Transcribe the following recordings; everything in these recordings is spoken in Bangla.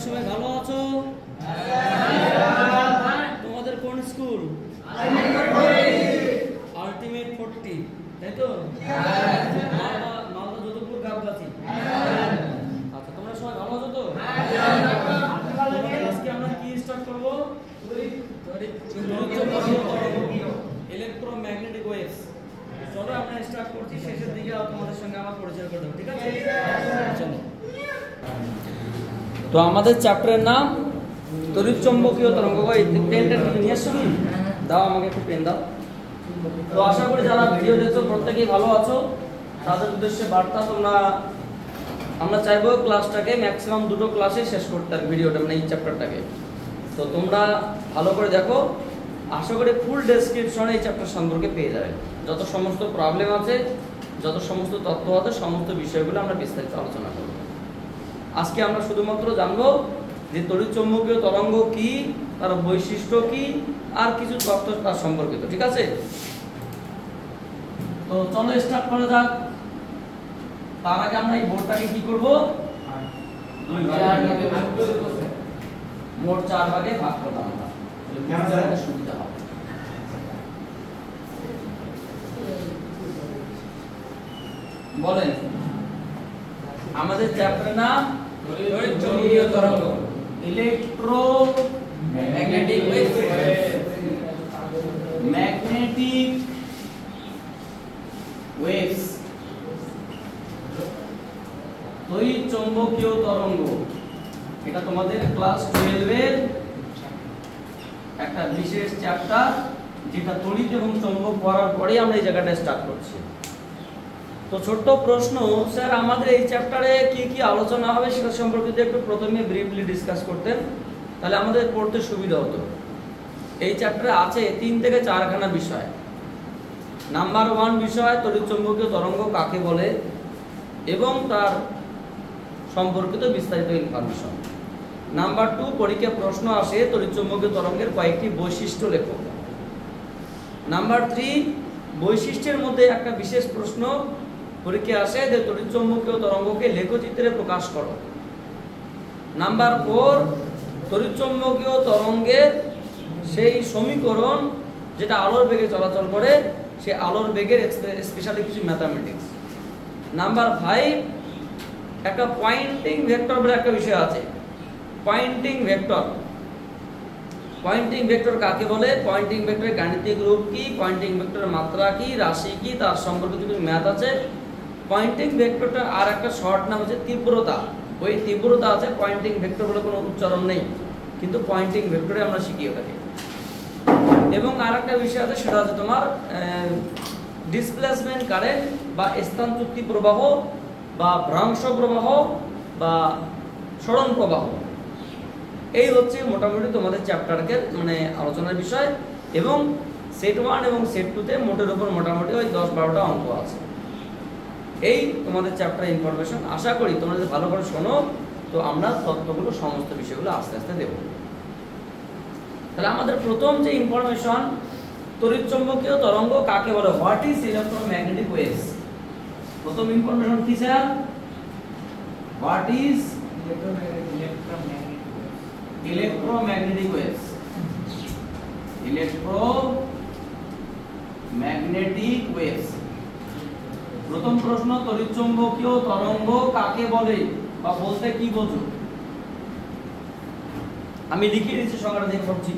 সবাই ভালো আছো? তোমাদের কোন স্কুল? আলটিমেট 40, তাই তো? মালদা যদুপুর গাবগাছি। আচ্ছা, তোমরা সবাই ভালো আছো তো? আজকে আমরা কি স্টার্ট করব? Electromagnetic waves. চলো আমরা স্টার্ট করছি, শেষের দিকে তোমাদের সঙ্গে আমার পরিচয় করে দেবো, ঠিক আছে? চলো। তো আমাদের চ্যাপ্টারের নাম তড়িৎচুম্বকীয় তরঙ্গ। পেনটা নিয়ে আসছো? দাও আমাকে একটু পেন দাও। তো আশা করি যারা ভিডিও দেখছো প্রত্যেকেই ভালো আছো। তাদের উদ্দেশ্যে বার্তা, আমরা চাইবো ক্লাসটাকে ম্যাক্সিমাম 2টো ক্লাসে শেষ করতে, আর ভিডিওটা মানে এই চ্যাপ্টারটাকে। তো তোমরা ভালো করে দেখো, আশা করি ফুল ডেসক্রিপশনে এই চ্যাপ্টার সম্পর্কে পেয়ে যাবে। যত সমস্ত প্রবলেম আছে, যত সমস্ত তথ্য আছে, সমস্ত বিষয়গুলো আমরা বিস্তারিত আলোচনা করব। আজকে আমরা শুধুমাত্র জানবো যে তড়িৎচুম্বকীয় তরঙ্গ কি, তার বৈশিষ্ট্য কি, আর কিছু তথ্য তার সম্পর্কিত, ঠিক আছে? তো চলো স্টার্ট করা যাক। তার আগে আমরা এই বোর্ডটাকে কি করব? মোট 4 ভাগে ভাগ করলাম আমরা, তাহলে সুবিধা হবে। বলেন, আমাদের চ্যাপ্টারের নাম তড়িৎচুম্বকীয় তরঙ্গ, ইলেকট্রোম্যাগনেটিক ওয়েভস, ম্যাগনেটিক ওয়েভস, তড়িৎচুম্বকীয় তরঙ্গ। এটা তোমাদের ক্লাস 12 এর একটা বিশেষ চ্যাপ্টার, যেটা তড়িৎ এবং চৌম্বক পড়ার পরেই আমরা এই জায়গাটা স্টার্ট করছি। তো ছোট্ট প্রশ্ন, স্যার আমাদের এই চ্যাপ্টারে কি কি আলোচনা হবে সেটা সম্পর্কে একটু প্রথমে ব্রিফলি ডিসকাস করতেন, তাহলে আমাদের পড়তে সুবিধা হতো। এই চ্যাপ্টারে আছে 3 থেকে 4খানা বিষয়। নাম্বার 1 বিষয় তড়িৎচুম্বকীয় তরঙ্গ কাকে বলে এবং তার সম্পর্কিত বিস্তারিত ইনফরমেশন। নাম্বার 2 পরীক্ষায় প্রশ্ন আসে তড়িৎচুম্বকীয় তরঙ্গের কয়েকটি বৈশিষ্ট্য লেখো। নাম্বার 3 বৈশিষ্ট্যের মধ্যে একটা বিশেষ প্রশ্ন পরীক্ষায় আসে যে তড়িৎচুম্বকীয় তরঙ্গকে লেখচিত্রে প্রকাশ করো। নাম্বার 4 তড়িৎচুম্বকীয় তরঙ্গের সেই সমীকরণ যেটা আলোর বেগে চলাচল করে, সেই আলোর বেগের স্পেশালি কিছু ম্যাথামেটিক্স। নাম্বার 5 একটা পয়েন্টিং ভেক্টর বলে একটা বিষয় আছে। পয়েন্টিং ভেক্টর, পয়েন্টিং ভেক্টর কাকে বলে, পয়েন্টিং ভেক্টরের গাণিতিক রূপ কি, পয়েন্টিং ভেক্টরের মাত্রা কি, রাশি কি, তার সম্পর্কিত কিছু ম্যাথ আছে। পয়েন্টিং ভেক্টরটা আর একটা শর্ট নাম হচ্ছে তীব্রতা। ওই তীব্রতা আছে, পয়েন্টিং ভেক্টর বলে কোনো উচ্চারণ নেই, কিন্তু পয়েন্টিং ভেক্টরে আমরা শিখি ওটাকে। এবং আর একটা বিষয় আছে, সেটা হচ্ছে তোমার ডিসপ্লেসমেন্ট কারেন্ট বা স্থানচ্যুতি প্রবাহ বা ভ্রাংশ প্রবাহ বা সরণ প্রবাহ। এই হচ্ছে মোটামুটি তোমাদের চ্যাপ্টারকে মানে আলোচনার বিষয়। এবং সেট 1 এবং সেট 2তে মোটের উপর মোটামুটি ওই 10-12টা অঙ্ক আছে। এই তোমাদের চ্যাপ্টার ইনফরমেশন। আশা করি তোমরা যদি ভালো করে শোনো, তো আমরা তথ্যগুলো সমস্ত বিষয়গুলো আস্তে আস্তে দেব। তাহলে আমাদের প্রথম যে ইনফরমেশন, তড়িৎচুম্বকীয় তরঙ্গ কাকে বলে, হোয়াট ইজ ইলেকট্রোম্যাগনেটিক ওয়েভস। প্রথম ইনফরমেশন কি sir? What is electromagnetic waves. Electromagnetic waves. প্রথম প্রশ্ন, তড়িৎচুম্বকীয় তরঙ্গ কাকে বলে বা বলতে কি বোঝো? আমি লিখে দিচ্ছি, সংজ্ঞাটা দেখে পড়ছি।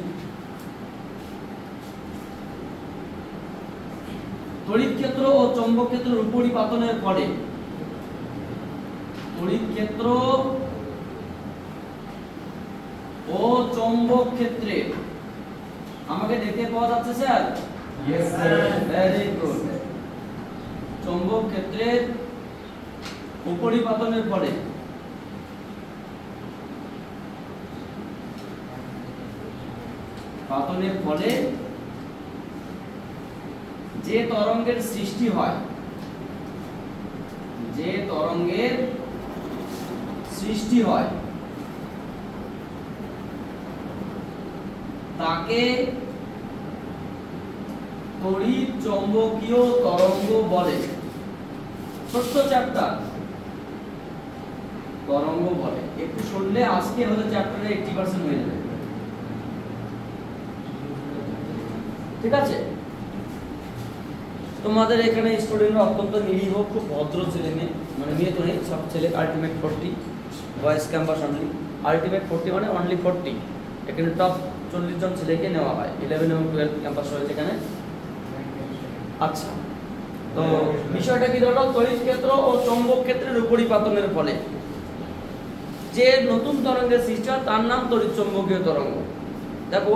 তড়িৎ ক্ষেত্র ও চৌম্বক ক্ষেত্রের উপরিপাতনের ফলে, তড়িৎ ক্ষেত্র ও চৌম্বক ক্ষেত্রে, আমাকে দেখতে পাওয়া যাচ্ছে sir? Yes sir, very good. চৌম্বক ক্ষেত্রের উপরিপাতনের ফলে যে তরঙ্গের সৃষ্টি হয়, যে তরঙ্গের সৃষ্টি হয় তাকে তড়িৎ চৌম্বকীয় তরঙ্গ বলে। ছোট্ট চ্যাপ্টার, তরঙ্গ বলে। একটু শুনলে আজকে আমাদের চ্যাপ্টারে 80% হয়ে যাবে, ঠিক আছে? তোমাদের এখানে স্টুডেন্টরা অত্যন্ত নিরীহ, খুব ভদ্র ছেলে মেয়ে, মানে মেয়ে তো নেই, সব ছেলে। Ultimate 40 boys campus only, ultimate 40 মানে অনলি 40। এখানে টপ 40 জন ছেলেকে নেওয়া হয়, 11 এবং 12 ক্যাম্পাস রয়েছে এখানে। আচ্ছা, তো বিষয়টা কি ধরো, তড়িৎ ক্ষেত্র ও চৌম্বক ক্ষেত্রের উপরিপাতনের ফলে যে নতুন তরঙ্গের সৃষ্টি হয় তার নাম তড়িৎ চৌম্বকীয় তরঙ্গ। দেখো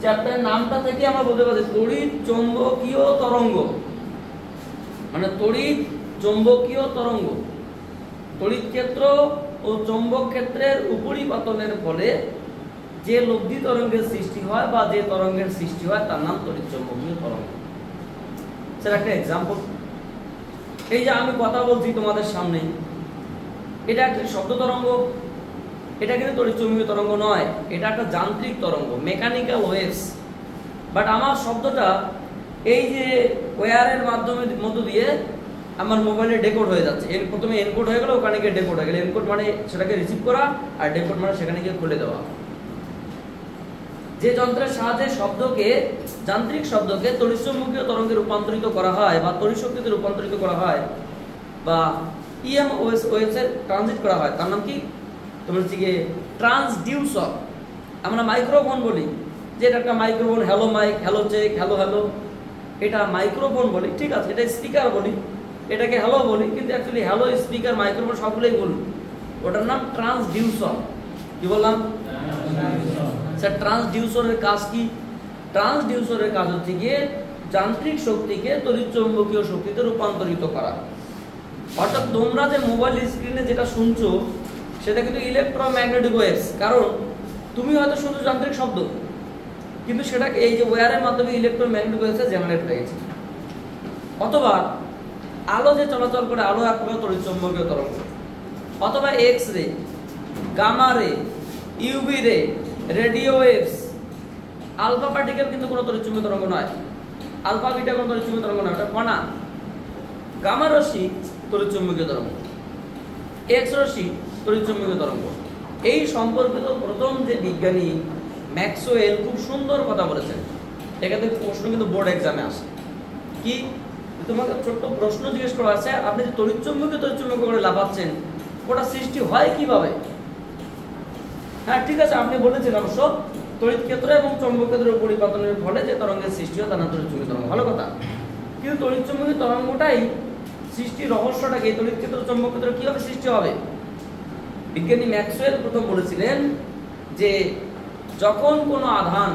চ্যাপ্টারের নামটা থেকে আমরা বলতে পারি তড়িৎ চৌম্বকীয় তরঙ্গ, মানে তড়িৎ চৌম্বকীয় তরঙ্গ। তড়িৎ ক্ষেত্র ও চৌম্বক ক্ষেত্রের উপরিপাতনের ফলে যে লব্ধি তরঙ্গের সৃষ্টি হয় বা যে তরঙ্গের সৃষ্টি হয় তার নাম তড়িৎ চৌম্বকীয় তরঙ্গ। স্যার একটা এক্সাম্পল, এই যে আমি কথা বলছি তোমাদের সামনে, এটা একটা শব্দ তরঙ্গ, এটা কিন্তু তড়িৎ চৌম্বকীয় তরঙ্গ নয়, এটা একটা যান্ত্রিক তরঙ্গ, মেকানিক্যাল ওয়েভস। বাট আমার শব্দটা এই যে ওয়্যারের মাধ্যমে মধ্য দিয়ে আমার মোবাইলে ডেকোড হয়ে যাচ্ছে। এর প্রথমে এনকোড হয়ে গেল, ওখানে গিয়ে ডেকোড হয়ে গেল। এনকোড মানে সেটাকে রিসিভ করা, আর ডেকোড মানে সেখানে গিয়ে খুলে দেওয়া। যে যন্ত্রের সাহায্যে শব্দকে, যান্ত্রিক শব্দকে তড়িৎ চৌম্বকীয় তরঙ্গে রূপান্তরিত করা হয় বা তড়িৎ শক্তিতে রূপান্তরিত করা হয় বা ইএম ওয়েভসে ট্রানজিট করা হয়, তার নাম কি? তোমার হচ্ছে গিয়ে ট্রান্সডিউসার। আমরা মাইক্রোফোন বলি, যে এটা একটা microphone, hello mic, hello check, hello hello, এটা মাইক্রোফোন বলি, ঠিক আছে? এটা স্পিকার বলি, এটাকে হ্যালো বলি, কিন্তু অ্যাকচুয়ালি হ্যালো, স্পিকার, মাইক্রোফোন সবগুলোই বলি। ওটার নাম ট্রান্সডিউসার। কি বললাম স্যার? ট্রান্সডিউসারের কাজ কি? ট্রান্সডিউসারের কাজ হচ্ছে গিয়ে যান্ত্রিক শক্তিকে তড়িৎ চৌম্বকীয় শক্তিতে রূপান্তরিত করা। অর্থাৎ তোমরা যে মোবাইল স্ক্রিনে যেটা শুনছো সেটা কিন্তু ইলেকট্রোম্যাগনেটিক ওয়েভস। কারণ তুমি হয়তো শুধু যান্ত্রিক শব্দ, কিন্তু সেটাকে এই যে ওয়্যারের মাধ্যমে ইলেকট্রোম্যাগনেটিক ওয়েভসে জেনারেট হয়ে গেছে। অথবা আলো যে চলাচল করে, আলো এক প্রকার তড়িৎ চৌম্বকীয় তরঙ্গ। অথবা এক্স রে, গামা রে, ইউভি রে, রেডিও ওয়েভস। আলফা পার্টিকেল কিন্তু কোনো তড়িৎ চৌম্বকীয় তরঙ্গ নয়, আলফা বিটা কোনো তড়িৎ চৌম্বকীয় তরঙ্গ নয়, ওটা কণা। গামা রশ্মি তড়িৎ চৌম্বকীয় তরঙ্গ, এক্স রশ্মি তড়িৎ চৌম্বকীয় তরঙ্গ। এই সম্পর্কিত প্রথম যে বিজ্ঞানী ম্যাক্সওয়েল খুব সুন্দর কথা বলেছেন। এখান থেকে প্রশ্ন কিন্তু বোর্ড এক্সামে আসে। কি তোমাকে ছোট্ট প্রশ্ন জিজ্ঞেস করা আছে, আপনি যে তড়িৎ চৌম্বকীয় করে লাফাচ্ছেন, ওটা সৃষ্টি হয় কিভাবে? হ্যাঁ ঠিক আছে, আপনি বলেছেন অবশ্য তড়িৎ ক্ষেত্র এবং চৌম্বক ক্ষেত্রের পরিবর্তনের ফলে যে তরঙ্গের সৃষ্টি হয় তার নাম তড়িৎ চৌম্বকীয় তরঙ্গ। ভালো কথা, কিন্তু তড়িৎ চৌম্বকীয় তরঙ্গটাই সৃষ্টির রহস্যটাকে, তড়িৎ ক্ষেত্র চৌম্বক ক্ষেত্র কিভাবে সৃষ্টি হবে? বিজ্ঞানী ম্যাক্সওয়েল প্রথম বলেছিলেন যে যখন কোনো আধান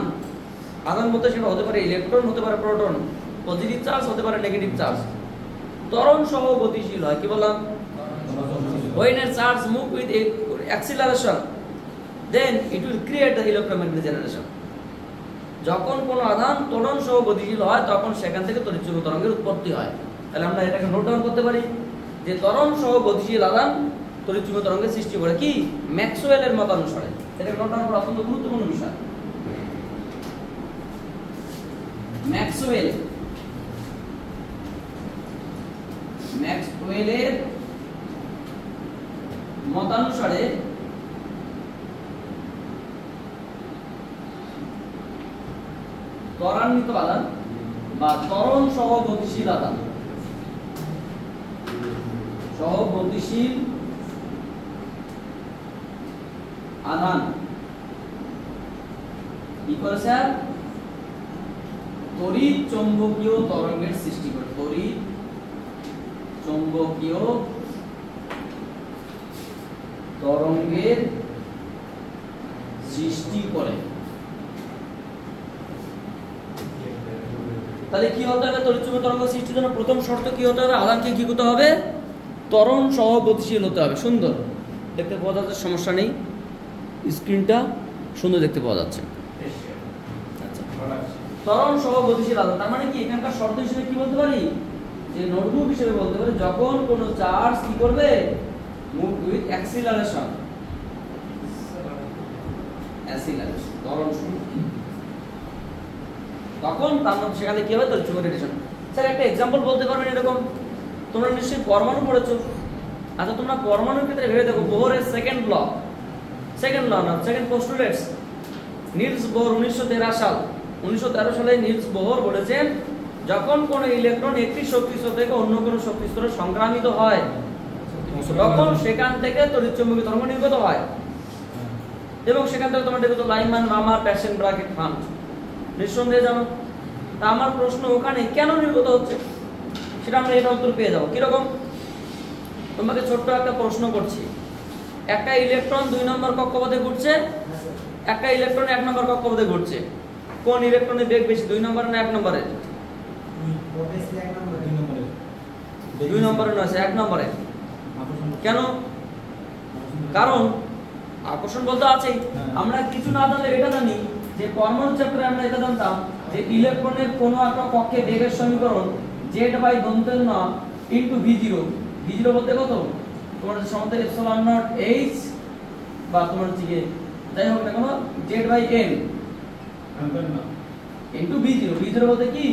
বলতে সেটা হতে পারে ইলেকট্রন, হতে পারে প্রোটন, পজিটিভ চার্জ, হতে পারে নেগেটিভ চার্জ, ত্বরণ সহ গতিশীল হয়। কি বললাম? when a charge move with acceleration then it will create the electromagnetic generation. যখন কোনো আধান ত্বরণ সহ গতিশীল হয় তখন সেখান থেকে তড়িৎ চৌম্বকীয় তরঙ্গের উৎপত্তি হয়। তাহলে আমরা এটাকে নোট ডাউন করতে পারি যে ত্বরণ সহ গতিশীল আধান তড়িৎ চৌম্বকীয় তরঙ্গের সৃষ্টি করে। কি? ম্যাক্সওয়েলের মতানুসারে। এটাকে নোট ডাউন করা অত্যন্ত গুরুত্বপূর্ণ বিষয়। ম্যাক্সওয়েলের মতানুসারে ত্বরান্বিত আধান বা ত্বরণ সহ গতিশীল আধান, কি করে স্যার? তড়িৎ চৌম্বকীয় তরঙ্গের সৃষ্টি করে। তড়িৎ চৌম্বকীয় তরঙ্গের সৃষ্টি করে। তাহলে কি হতে হবে? তড়িৎ চৌম্বকীয় তরঙ্গ সৃষ্টির জন্য প্রথম শর্ত কি হতে হবে? আধানকে কি করতে হবে? ত্বরণ সহ গতিশীল হতে হবে। সুন্দর দেখতে পাওয়া যাচ্ছে, সমস্যা নেই, স্ক্রিনটা সুন্দর দেখতে পাওয়া যাচ্ছে। ত্বরণ সহ গতিশীল আধান, তার মানে কি এখানকার শর্ত হিসেবে কি বলতে পারি? যে নোটবুক হিসেবে বলতে পারি যখন কোনো চার্জ কি করবে? মুভ উইথ অ্যাক্সিলারেশন, ত্বরণ তখন তার মধ্যে সেখানে কি হবে? তড়িৎ চৌম্বকীয় রেডিয়েশন। স্যার একটা এক্সাম্পল বলতে পারবেন এরকম? তোমরা নিশ্চয়ই পরমাণু পড়েছো, আচ্ছা তোমরা পরমাণুর ক্ষেত্রে ভেবে দেখো, বোহরের সেকেন্ড ল না সেকেন্ড পোস্টুলেটস, নিলস বোহর 1913 সালে নিলস বোহর বলেছেন যখন কোনো ইলেকট্রন একটি শক্তি স্তর থেকে অন্য কোনো শক্তি স্তরে সংক্রামিত হয় তখন সেখান থেকে তড়িৎচুম্বকীয় তরঙ্গ নির্গত হয়, এবং সেখান থেকে তোমরা দেখো লাইমান, মামার, প্যাশন, ব্রাকেট, ফান নিঃসন্দেহে জানো। তা আমার প্রশ্ন ওখানে কেন নির্গত হচ্ছে সেটা আমরা এটা উত্তর পেয়ে যাবো। কিরকম, তোমাকে ছোট্ট একটা প্রশ্ন করছি, একটা ইলেকট্রন 2 নম্বর কক্ষপথে ঘুরছে, একটা ইলেকট্রন 1 নম্বর কক্ষপথে ঘুরছে, কোন ইলেকট্রনের বেগ বেশি, 2 নম্বরে না 1 নম্বরে? 2 নম্বরে নয়, 1 নম্বরে। কেন? কারণ আকর্ষণ বলতে আছেই। আমরা কিছু না জানলে এটা জানি যে পরমাণু চ্যাপ্টারে আমরা এটা জানতাম যে ইলেকট্রনের কোনো একটা কক্ষে বেগের সমীকরণ z/দন্তের ন ইনটু v0। v0 বলতে কত, তোমার সমতে এপসিলন নট h বা তোমার হচ্ছে যাই হোক না কোনো z/n ইনটু v0। v0 বলতে কি,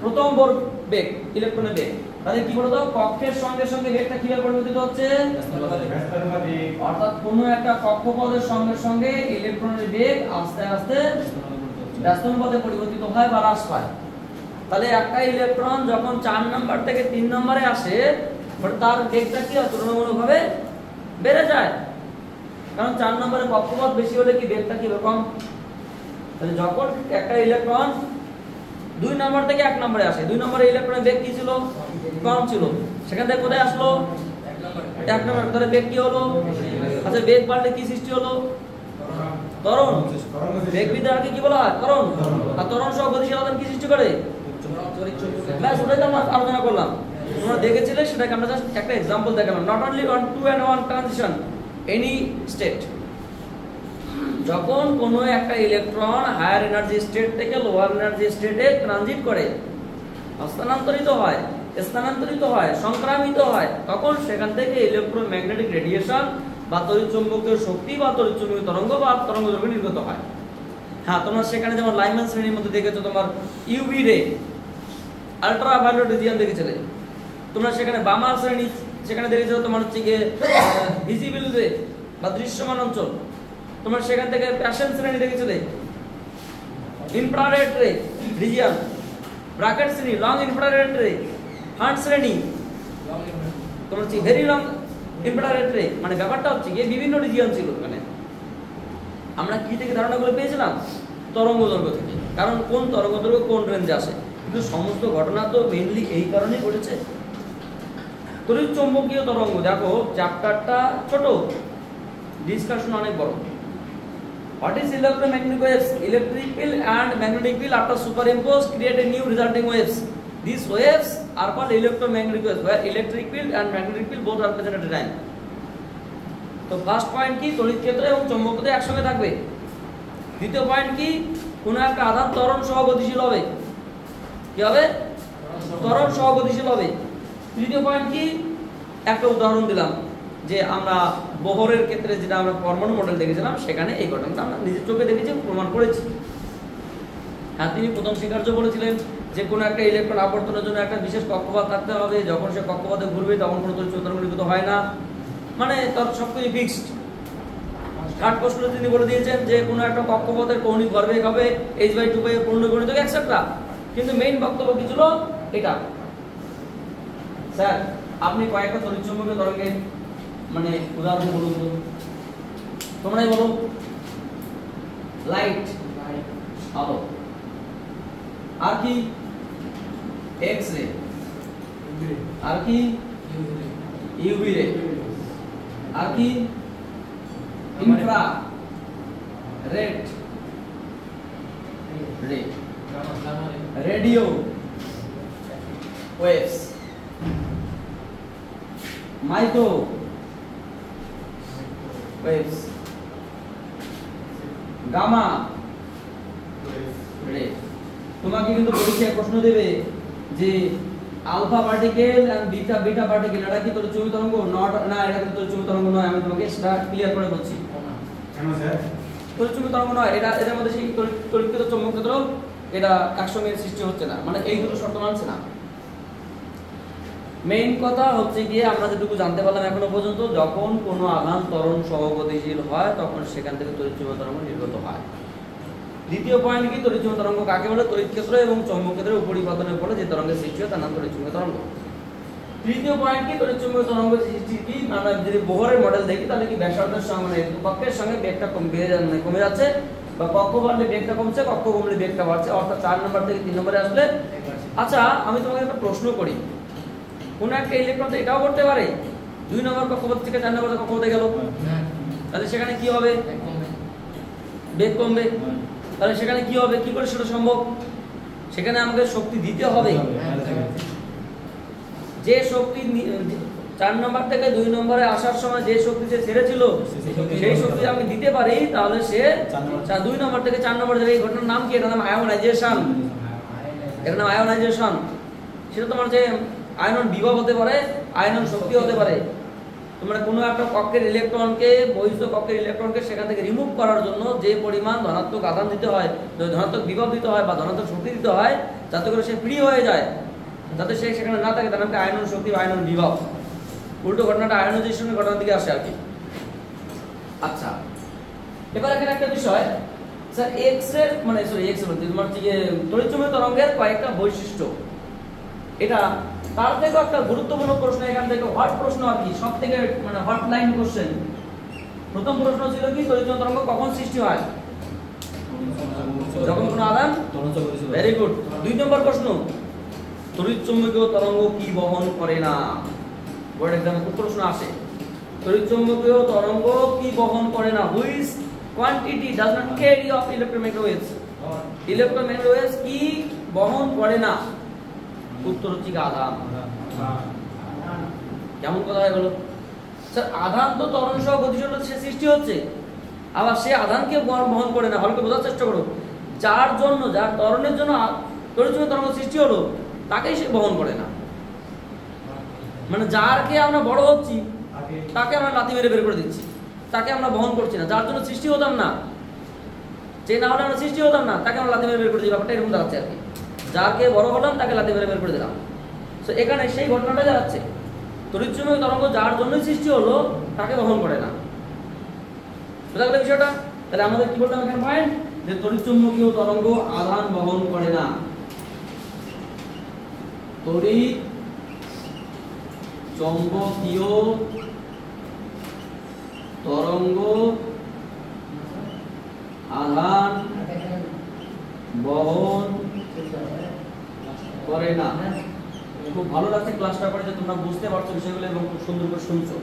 প্রথম বর্গ বেগ, ইলেকট্রনের বেগ। তাহলে কি বলতো, কক্ষের সঙ্গে সঙ্গে বেগটা কিভাবে পরিবর্তিত হচ্ছে, অর্থাৎ কোনো একটা কক্ষপথের সঙ্গে সঙ্গে ইলেকট্রনের বেগ আস্তে আস্তে ব্যস্তানুপাতে পরিবর্তিত হয় বা হ্রাস পায়। তাহলে একটা ইলেকট্রন যখন 4 নাম্বার থেকে 3 নম্বরে আসে তার বেগটা কি তুলনামূলকভাবে বেড়ে যায়, কারণ 4 নম্বরে কক্ষপথ বেশি হলে কি বেগটা কি কম। তাহলে যখন একটা ইলেকট্রন 2 নম্বর থেকে 1 নম্বরে আসে, 2 নম্বরে ইলেকট্রনের বেগ কি ছিল, কম ছিল, সেখান থেকে কোথায় আসলো, 1 নম্বর। তাহলে বেগ কি হলো, আচ্ছা বেগ বাড়লে কি সৃষ্টি হলো, ত্বরণ। বেগ বিদ্যাকে কি বলা হয়, ত্বরণ। আর ত্বরণ সহ গতিশীল আধান কি সৃষ্টি করে, ব্যাস ওটাই তো আমরা আলোচনা করলাম। তোমরা দেখেছিলে, সেটাকে আমরা জাস্ট একটা एग्जांपल দেখালাম। Not only on 2 and 1 transition, any state. যখন কোনো একটা ইলেকট্রন হায়ার এনার্জি স্টেট থেকে লোয়ার এনার্জি স্টেটে ট্রানজিট করে, স্থানান্তরিত হয়, সংক্রামিত হয়, তখন সেখান থেকে ইলেকট্রোম্যাগনেটিক রেডিয়েশন বা তড়িৎচুম্বকীয় শক্তি বা তড়িৎচুম্বকীয় তরঙ্গ বা তরঙ্গদৈর্ঘ্য নির্গত হয়। হ্যাঁ, তোমরা সেখানে যেমন লাইম্যান শ্রেণীর মধ্যে দেখেছো তোমার ইউভি রে, আল্ট্রাভায়োলেট রিজিয়ন দেখেছিলে। তোমরা সেখানে বামার শ্রেণী সেখানে দেখেছো তোমার হচ্ছে গিয়ে ভিজিবল রে বা দৃশ্যমান অঞ্চল। তোমরা সেখান থেকে প্যাশন শ্রেণী দেখেছিলে, ইনফ্রারেড রে রিজিয়ন, ব্র্যাকেট শ্রেণী লং ইনফ্রারেড রে, হান্ট শ্রেণী তোমার হচ্ছে ভেরি লং ইনফ্রারেড রে। মানে ব্যাপারটা হচ্ছে গিয়ে বিভিন্ন রিজিয়ন ছিল ওখানে। আমরা কি থেকে ধারণাগুলো পেয়েছিলাম, তরঙ্গদৈর্ঘ্য থেকে, কারণ কোন তরঙ্গদৈর্ঘ্য কোন রেঞ্জে আসে। কিন্তু সমস্ত ঘটনা তো মেইনলি এই কারণেই ঘটেছে। তড়িৎচুম্বকীয় তরঙ্গ, দেখো চ্যাপ্টারটা ছোট, ডিসকাশন অনেক বড়। What is electromagnetic waves? Electric field and magnetic field after superimposed create a new resulting waves. These waves are called electromagnetic waves, where electric field and magnetic field both are present at a time. তো ফার্স্ট পয়েন্ট কি, তড়িৎ ক্ষেত্র এবং চৌম্বক ক্ষেত্র একসঙ্গে থাকবে। দ্বিতীয় পয়েন্ট কি, কোন একটা আধান ত্বরণ সহ গতিশীল হবে। কি হবে, ত্বরণ সহ গতিশীল হবে। তৃতীয় পয়েন্ট কি, একটা উদাহরণ দিলাম যে আমরা বোহরের ক্ষেত্রে যেটা আমরা পরমাণু মডেল দেখেছিলাম, সেখানে এই ঘটনাটা আমরা নিজের চোখে দেখেছি, প্রমাণ করেছি। হ্যাঁ, তিনি প্রথম স্বীকার্য বলেছিলেন যে কোনো একটা ইলেকট্রন আবর্তনের জন্য একটা বিশেষ কক্ষপথ থাকতে হবে, যখন সে কক্ষপথে ঘুরবে তখন কোনো তড়িৎ তরঙ্গ নির্গত হয় না, মানে তার সবকিছু ফিক্সড। থার্ড প্রশ্নে তিনি বলে দিয়েছেন যে কোনো একটা কক্ষপথের কৌণিক ভরবেগ হবে h/2 এর পূর্ণগণিত এক্সেট্রা। কিন্তু মেইন বক্তব্য কি ছিল, এটা স্যার আপনি কয়েকটা তড়িৎচুম্বকীয় তরঙ্গের মানে উদাহরণ বলুন তো, তোমরাই বলো। লাইট, আলো, আর কি, এক্স রে, আর কি ইউভি রে, আর কি infrared ray, radio waves, micro waves, gamma ray. তোমাকে কিন্তু পরীক্ষায় প্রশ্ন দেবে যে alpha particle and beta particle এটা কি তড়িৎচুম্বকীয় তরঙ্গ, নট না, এটা কিন্তু তড়িৎচুম্বকীয় তরঙ্গ নয়। আমি তোমাকে সেটা ক্লিয়ার করে বলছি। কেন স্যার তড়িৎচুম্বকীয় তরঙ্গ নয়, এটা এদের মধ্যে সেই তড়িৎ চৌম্বক ক্ষেত্র এটা একসঙ্গে সৃষ্টি হচ্ছে না, মানে এই দুটো শর্ত মানছে না। মেইন কথা হচ্ছে গিয়ে আমরা যেটুকু জানতে পারলাম এখনো পর্যন্ত, যখন কোনো আধান ত্বরণ সহগতিশীল হয় তখন সেখান থেকে তড়িৎচুম্বকীয় তরঙ্গ নির্গত হয়। দ্বিতীয় পয়েন্ট কি, তড়িৎচুম্বকীয় তরঙ্গ কাকে বলে? তড়িৎ ক্ষেত্র এবং চৌম্বক ক্ষেত্রের উপরিপাতনের ফলে যে তরঙ্গের সৃষ্টি হয় তার নাম তড়িৎচুম্বকীয় তরঙ্গ। তৃতীয় পয়েন্ট কি, তড়িৎচুম্বকীয় তরঙ্গ সৃষ্টি কি, আমরা যদি বোহরের মডেল দেখি তাহলে কি ব্যাসার্ধের সঙ্গে মানে কক্ষের সঙ্গে বেগটা কমে যাচ্ছে, বা কক্ষ বাড়লে বেগটা কমছে, কক্ষ কমলে বেগটা বাড়ছে, অর্থাৎ 4 নম্বর থেকে 3 নম্বরে আসলে। আচ্ছা আমি তোমাকে একটা প্রশ্ন করি, কোন একটা ইলেকট্রন তো এটাও করতে পারে 2 নম্বর কক্ষপথ থেকে 4 নম্বর কক্ষপথে গেল, তাহলে সেখানে কি হবে? বেগ কমবে। তাহলে সেখানে কি হবে? কি করে সেটা সম্ভব? সেখানে আমাকে শক্তি দিতে হবে। যে শক্তি 4 নম্বর থেকে 2 নম্বরে আসার সময় যে শক্তি সে ছেড়েছিল সেই শক্তি আমি দিতে পারি, তাহলে সে 2 নম্বর থেকে 4 নম্বর যাবে। এই ঘটনার নাম কি? এটার নাম আয়োনাইজেশন। এটার নাম আয়োনাইজেশন। সেটা তোমার যে আয়নন বিভব হতে পারে, আয়নন শক্তি হতে পারে। তোমরা কোনো একটা কক্ষের ইলেকট্রনকে, বহিঃস্থ কক্ষের ইলেকট্রনকে সেখান থেকে রিমুভ করার জন্য যে পরিমাণ ধনাত্মক আধান দিতে হয়, ধনাত্মক বিভব দিতে হয় বা ধনাত্মক শক্তি দিতে হয়, যাতে করে সে ফ্রি হয়ে যায়, যাতে সে সেখানে না থাকে, তার নামকে আয়নন শক্তি বা আয়নন বিভব। উল্টো ঘটনাটা আয়নাইজেশনের ঘটনার দিকে আসে আর কি। আচ্ছা এবার এখানে একটা বিষয়, স্যার এক্স রে মানে সরি এক্স বলতে তোমার যে তড়িৎচুম্বকীয় তরঙ্গের কয়েকটা বৈশিষ্ট্য, এটা তার থেকে একটা গুরুত্বপূর্ণ প্রশ্ন এখান থেকে হট প্রশ্ন আর কি, সব থেকে মানে হট লাইন কোশ্চেন। প্রথম প্রশ্ন ছিল কি, তড়িৎচুম্বকীয় তরঙ্গ কখন সৃষ্টি হয়? যখন কোনো আধান। Very good. 2 নম্বর প্রশ্ন, তড়িৎচুম্বকীয় তরঙ্গ কি বহন করে না? বোর্ড এক্সামে খুব প্রশ্ন আসে, তড়িৎচুম্বকীয় তরঙ্গ কি বহন করে না? Which quantity does not carry of electromagnetic waves? Electromagnetic waves কি বহন করে না? উত্তর হচ্ছে আধান। কেমন কথা হয়ে গেল স্যার? আধান তো ত্বরণ সহ গতিশীল সে সৃষ্টি হচ্ছে, আবার সে আধানকে বহন করে না। ভালো করে বোঝার চেষ্টা করো, যার ত্বরণের জন্য তড়িৎচুম্বকীয় তরঙ্গ সৃষ্টি হলো তাকেই সে বহন করে না। মানে যারকে আমরা বড় হচ্ছি তাকে আমরা লাথি মেরে বের করে দিচ্ছি, তাকে আমরা বহন করছি না। যার জন্য সৃষ্টি হতাম না, যে না হলে আমরা সৃষ্টি হতাম না, তাকে আমরা লাথি মেরে বের করে দিই। ব্যাপারটা এরকম দাঁড়াচ্ছে আর কি, যাকে বড় হলাম তাকে লাথি মেরে বের করে দিলাম। তো এখানে সেই ঘটনাটা দাঁড়াচ্ছে, তড়িৎচুম্বকীয় তরঙ্গ যার জন্যই সৃষ্টি হলো তাকে বহন করে না। বুঝা গেল বিষয়টা? তাহলে আমাদের কি বললাম এখানে পয়েন্ট, যে তড়িৎচুম্বকীয় তরঙ্গ আধান বহন করে না। তড়িৎ চৌম্বকীয় তরঙ্গ আধান বহন করে না। খুব ভালো লাগছে ক্লাসটা করে যে তোমরা বুঝতে পারছো বিষয়গুলো এবং খুব সুন্দর করে শুনছো।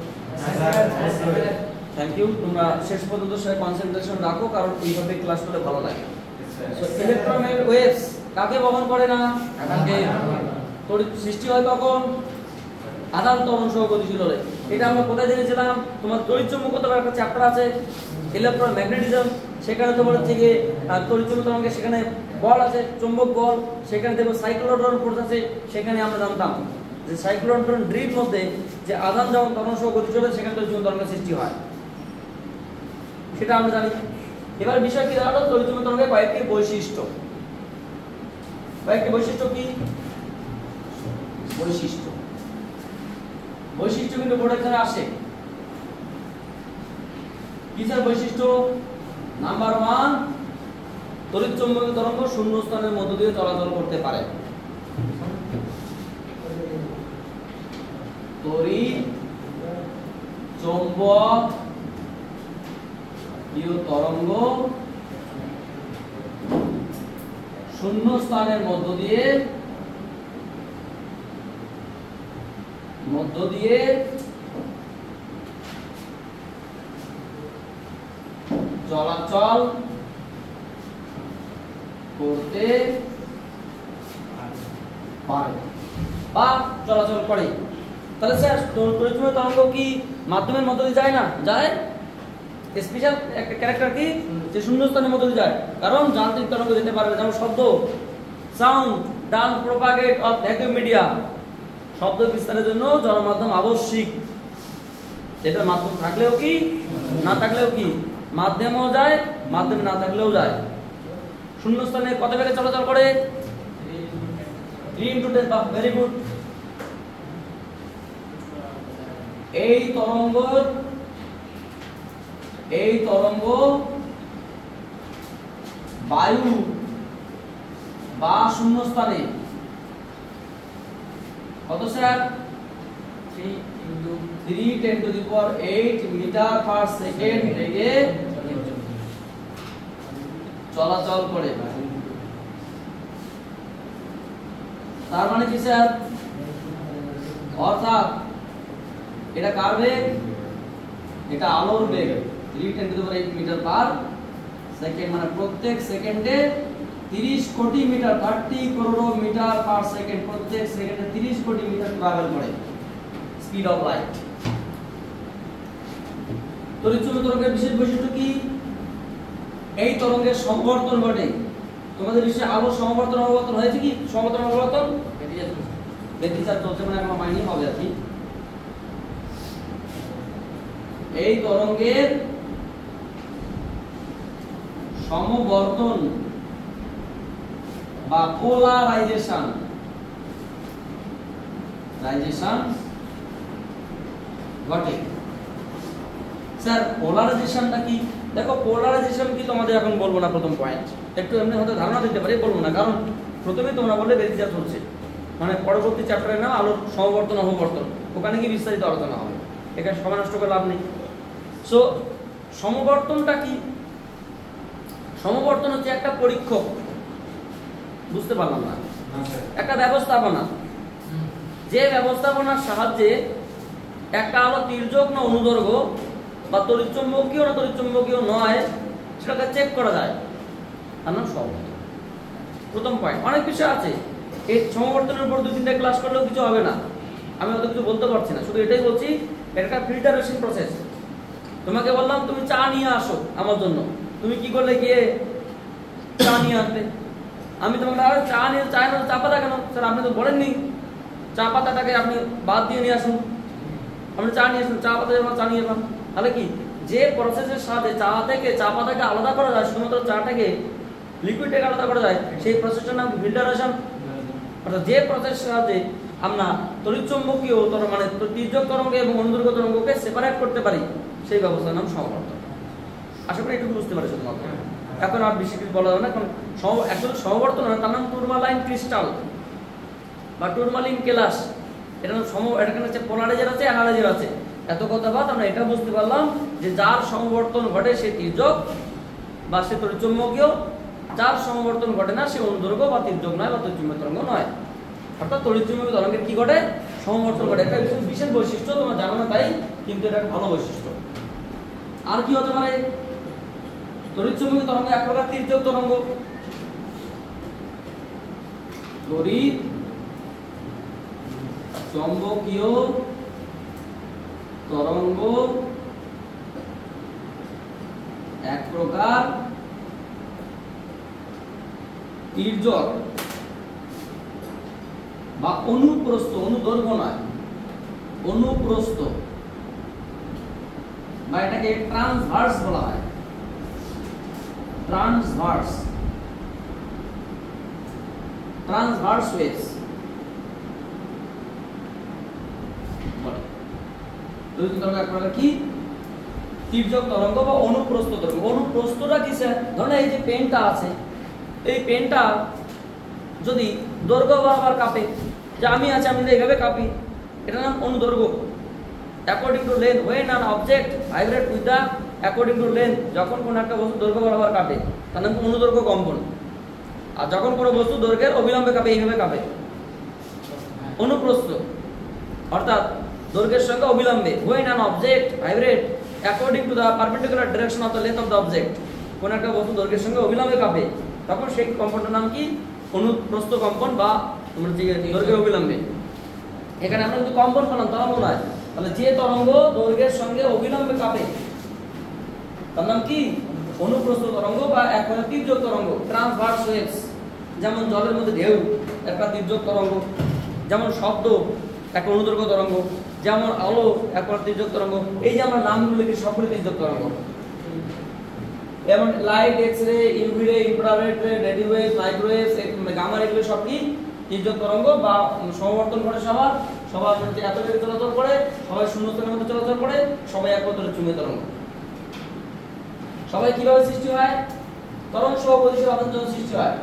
Thank you. তোমরা শেষ পর্যন্ত সে কনসেন্ট্রেশন রাখো, কারণ এইভাবে ক্লাস করলে ভালো লাগে। সো ইলেকট্রোম্যাগনেটিক ওয়েভস কাকে বহন করে না? আধানকে। তড়িৎ সৃষ্টি হয় কখন? আধান ত্বরণ সহ গতিশীল হলে। এটা আমরা কোথায় জেনেছিলাম? তোমার তড়িৎচুম্বকতার একটা চ্যাপ্টার আছে ইলেকট্রোম্যাগনেটিজম, সেখানে তোমার হচ্ছে গিয়ে তড়িৎচুম্বকীয় তরঙ্গে সেখানে বল আছে, চুম্বক বল, সেখানে দেখো সাইক্লোট্রন ফোর্স আছে। সেখানে আমরা জানতাম যে সাইক্লোট্রন ড্রির মধ্যে যে আধান যখন ত্বরণ সহ গতিশীল হয় সেখানে তড়িৎচুম্বকীয় তরঙ্গের সৃষ্টি হয়, সেটা আমরা জানি। এবার বিষয় কি দাঁড়ালো? তড়িৎচুম্বকীয় তরঙ্গের কয়েকটি বৈশিষ্ট্য। কয়েকটি বৈশিষ্ট্য কি? বৈশিষ্ট্য কিন্তু বোর্ড এখানে আসে। কিসের বৈশিষ্ট্য? নাম্বার 1, তড়িৎচুম্বকীয় তরঙ্গ শূন্য স্থানের মধ্য দিয়ে চলাচল করতে পারে। তড়িৎ চৌম্বকীয় তরঙ্গ শূন্য স্থানের মধ্য দিয়ে চলাচল করতে পারে বা চলাচল করে। তাহলে স্যার তড়িৎচুম্বকীয় তরঙ্গ কি মাধ্যমের মধ্য দিয়ে যায় না? যায়। স্পেশাল একটা ক্যারেক্টার কি, যে শূন্যস্থানের মধ্য দিয়ে যায়। কারণ যান্ত্রিক তরঙ্গ যেতে পারবে, যেমন শব্দ, sound done propagate of vacuum media, শব্দ বিস্তারের জন্য জড়মাধ্যম আবশ্যিক। এটা মাধ্যম থাকলেও কি, না থাকলেও কি, মাধ্যমেও যায়, মাধ্যমে না থাকলেও যায়। শূন্যস্থানে কত বেগে চলাচল করে? 3 × 10⁻⁴। Very good. এই তরঙ্গ বায়ু বা শূন্যস্থানে কত স্যার 3×10⁸ মিটার/সেকেন্ড বেগে চলাচল করে। তার মানে কি স্যার, অর্থাৎ এটা কার বেগ, এটা আলোর বেগ 3×10⁸ মিটার/সেকেন্ড, মানে প্রত্যেক সেকেন্ডে 30 কোটি মিটার 30 করোড় মিটার/সেকেন্ড, প্রত্যেক সেকেন্ডে 30 কোটি মিটার ট্রাভেল করে, স্পিড অফ লাইট। তড়িৎচুম্বকীয় তরঙ্গের বিশেষ বৈশিষ্ট্য কি? এই তরঙ্গের সমবর্তন ঘটে। তোমাদের নিশ্চয়ই আলো সমবর্তন অববর্তন হয়েছে কি? সমবর্তন অববর্তন ব্যতিচার চলছে, মানে এখন মাইনি হবে আর কি। এই তরঙ্গের সমবর্তন বা পোলারাইজেশন ঘটে। স্যার পোলারাইজেশনটা কি? দেখো পোলারাইজেশন কি তোমাদের এখন বলবো না, প্রথম পয়েন্ট একটু এমনি হয়তো ধারণা দিতে পারি, বলবো না, কারণ প্রথমে তোমরা বললে ব্যতিচার চলছে, মানে পরবর্তী চ্যাপ্টারের নাম আলোর সমবর্তন অববর্তন, ওখানে কি বিস্তারিত আলোচনা হবে, এখানে সময় নষ্ট করে লাভ নেই। সো সমবর্তনটা কি? সমবর্তন হচ্ছে একটা পরীক্ষক, বুঝতে পারলাম না, একটা ব্যবস্থাপনা, যে ব্যবস্থাপনার সাহায্যে একটা আলো তির্যক না অনুদৈর্ঘ্য বা তড়িৎচুম্বকীয় না তড়িৎচুম্বকীয় নয় সেটাকে চেক করা যায়, তার নাম সমবর্তন। প্রথম পয়েন্ট। অনেক বিষয় আছে, এই সমবর্তনের উপর 2-3টা ক্লাস করলেও কিছু হবে না, আমি অত কিছু বলতে পারছি না, শুধু এটাই বলছি এটা ফিল্টারেশন প্রসেস। তোমাকে বললাম তুমি চা নিয়ে আসো আমার জন্য, তুমি কি করলে, গিয়ে চা নিয়ে আনতে, আমি তোমাকে চা নিয়ে চাই না, চা পাতা কেন স্যার, আপনি তো বলেননি চা পাতাটাকে আপনি বাদ দিয়ে নিয়ে আসুন, আপনি চা নিয়ে আসুন, চা পাতা যখন চা নিয়ে এলাম, তাহলে কি যে প্রসেসের সাথে চা থেকে চা পাতাকে আলাদা করা যায়, শুধুমাত্র চাটাকে লিকুইড থেকে আলাদা করা যায়, সেই প্রসেসটার নাম ফিল্টারেশন। অর্থাৎ যে প্রসেসের সাহায্যে আমরা তড়িৎচুম্বকীয় মানে তির্যক তরঙ্গ এবং অনুদৈর্ঘ্য তরঙ্গকে সেপারেট করতে পারি, সেই ব্যবস্থার নাম সমবর্তন। আশা করি একটু বুঝতে পারি শুধুমাত্র, এখন আর বেশি কিছু বলা যাবে না, কারণ অ্যাকচুয়ালি সমবর্তন হয় তার নাম টুরমালাইন ক্রিস্টাল বা টুরমালিন কেলাস। এটা এখানে হচ্ছে পোলারাইজার আছে, অ্যানালাইজার আছে। এত কথা বাদ আমরা এটা বুঝতে পারলাম যে যার সমবর্তন ঘটে সে তির্যক বা সে তড়িৎচুম্বকীয়, যার সমবর্তন ঘটে না সে অনুদৈর্ঘ্য বা তির্যক নয় বা তড়িৎচুম্বকীয় তরঙ্গ নয়। অর্থাৎ তড়িৎচুম্বকীয় তরঙ্গের কি ঘটে? সমবর্তন ঘটে। একটা বিশেষ বৈশিষ্ট্য, তোমরা জানো না তাই, কিন্তু এটা একটা ভালো বৈশিষ্ট্য। আর কি হতে পারে? তড়িৎচুম্বকীয় তরঙ্গ এক প্রকার তির্যক তরঙ্গ, তড়িৎচুম্বকীয় তরঙ্গ এক প্রকার তির্যক বা অনুপ্রস্থ, অনুদৈর্ঘ্য নয়, অনুপ্রস্থ, বা এটাকে ট্রান্সভার্স বলা হয়, ট্রান্সভার্স ওয়েভস। কি তির্যক তরঙ্গ বা অনুপ্রস্থ তরঙ্গ। অনুপ্রস্থটা কি স্যার? ধরুন এই যে পেনটা আছে, এই পেনটা যদি দৈর্ঘ্য বরাবর কাঁপে, যে আমি আছি আমি এইভাবে কাঁপি, এটার নাম অনুদৈর্ঘ্য। According to length, when an object vibrates with the according to length, যখন কোন একটা বস্তু দৈর্ঘ্য বরাবর কাঁপে তার নাম অনুদৈর্ঘ্য কম্পন। আর যখন কোনো বস্তু দৈর্ঘ্যের অবিলম্বে কাঁপে, এইভাবে কাঁপে, অনুপ্রস্থ। অর্থাৎ দৈর্ঘ্যের সঙ্গে অবিলম্বে, when an object vibrates according to the perpendicular direction of the length of the object, কোন একটা বস্তু দৈর্ঘ্যের সঙ্গে অবিলম্বে কাঁপে, তখন সেই কম্পনটার নাম কি? অনুপ্রস্থ কম্পন বা তোমরা যে দৈর্ঘ্যের অবিলম্বে। এখানে আমরা কিন্তু কম্পন পেলাম, তরঙ্গ নয়। তাহলে যে তরঙ্গ দৈর্ঘ্যের সঙ্গে অবিলম্বে কাঁপে তার নাম কি? অনুপ্রস্থ তরঙ্গ বা এক প্রকার তির্যক তরঙ্গ, ট্রান্সভার্স ওয়েভস। যেমন জলের মধ্যে ঢেউ একটা তির্যক তরঙ্গ, যেমন শব্দ একটা অনুদৈর্ঘ্য তরঙ্গ, যেমন আলো এক প্রকার তির্যক তরঙ্গ। এই যে আমরা নামগুলো লিখি সবগুলো তির্যক তরঙ্গ। যেমন লাইট, এক্স রে, ইউভি রে, ইনফ্রারেড রে, রেডিও ওয়েভ, মাইক্রোওয়েভ, গামা রে, এগুলো সব কি তির্যক তরঙ্গ বা সমবর্তন ঘটে সবার সবার মধ্যে এত বেগে চলাচল করে, সবাই শূন্যস্থানের মধ্যে চলাচল করে, সবাই একত্রে চুম্বকীয় তরঙ্গ। সবাই কিভাবে সৃষ্টি হয়? তরঙ্গ সহ গতিশীল আধানের জন্য সৃষ্টি হয়।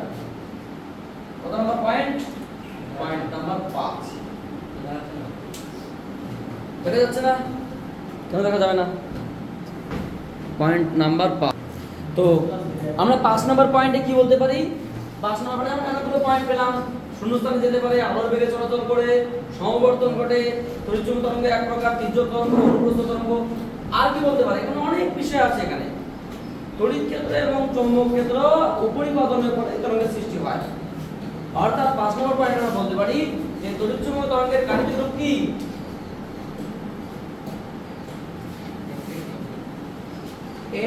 কত নাম্বার পয়েন্ট? Point number 5। দেখা যাচ্ছে না? কেন দেখা যাবে না? Point number 5। তো আমরা 5 নাম্বার পয়েন্টে কি বলতে পারি? 5 নাম্বার পয়েন্টে আমরা অনেকগুলো পয়েন্ট পেলাম। শূন্যস্থানে যেতে পারে, আলোর বেগে চলাচল করে, সমবর্তন ঘটে, তড়িৎচুম্বক তরঙ্গ এক প্রকার, তির্যক তরঙ্গ, অনুপ্রস্থ তরঙ্গ। আর কি বলতে পারে? এখানে অনেক বিষয় আছে। এখানে তড়িৎ ক্ষেত্র এবং চৌম্বক ক্ষেত্র উপরিপতনের ফলে তরঙ্গের সৃষ্টি হয়। অর্থাৎ 5 নম্বর পয়েন্টে আমরা বলতে পারি যে তড়িৎচুম্বক তরঙ্গের কার্যরূপ কি?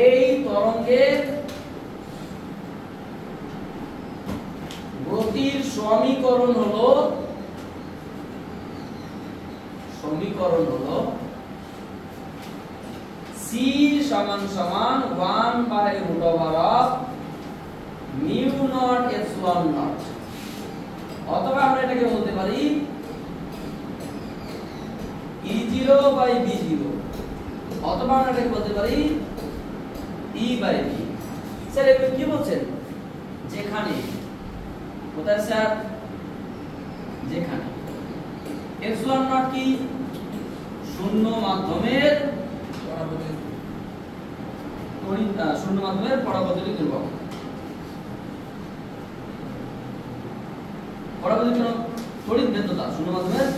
এই তরঙ্গের গতির সমীকরণ হলো c সমান সমান 1/√of mu naught epsilon naught। অথবা আমরা এটাকে বলতে পারি E0/B0, অথবা আমরা এটাকে বলতে পারি E/B। স্যার এগুলো কি বলছেন? যেখানে, কোথায় স্যার? যেখানে এপসিলন নট কি? শূন্য মাধ্যমের পরাবৈদ্যুতিক ধ্রুবক। পরাবৈদ্যুতিক তড়িৎ ভেদ্যতা, শূন্য মাধ্যমের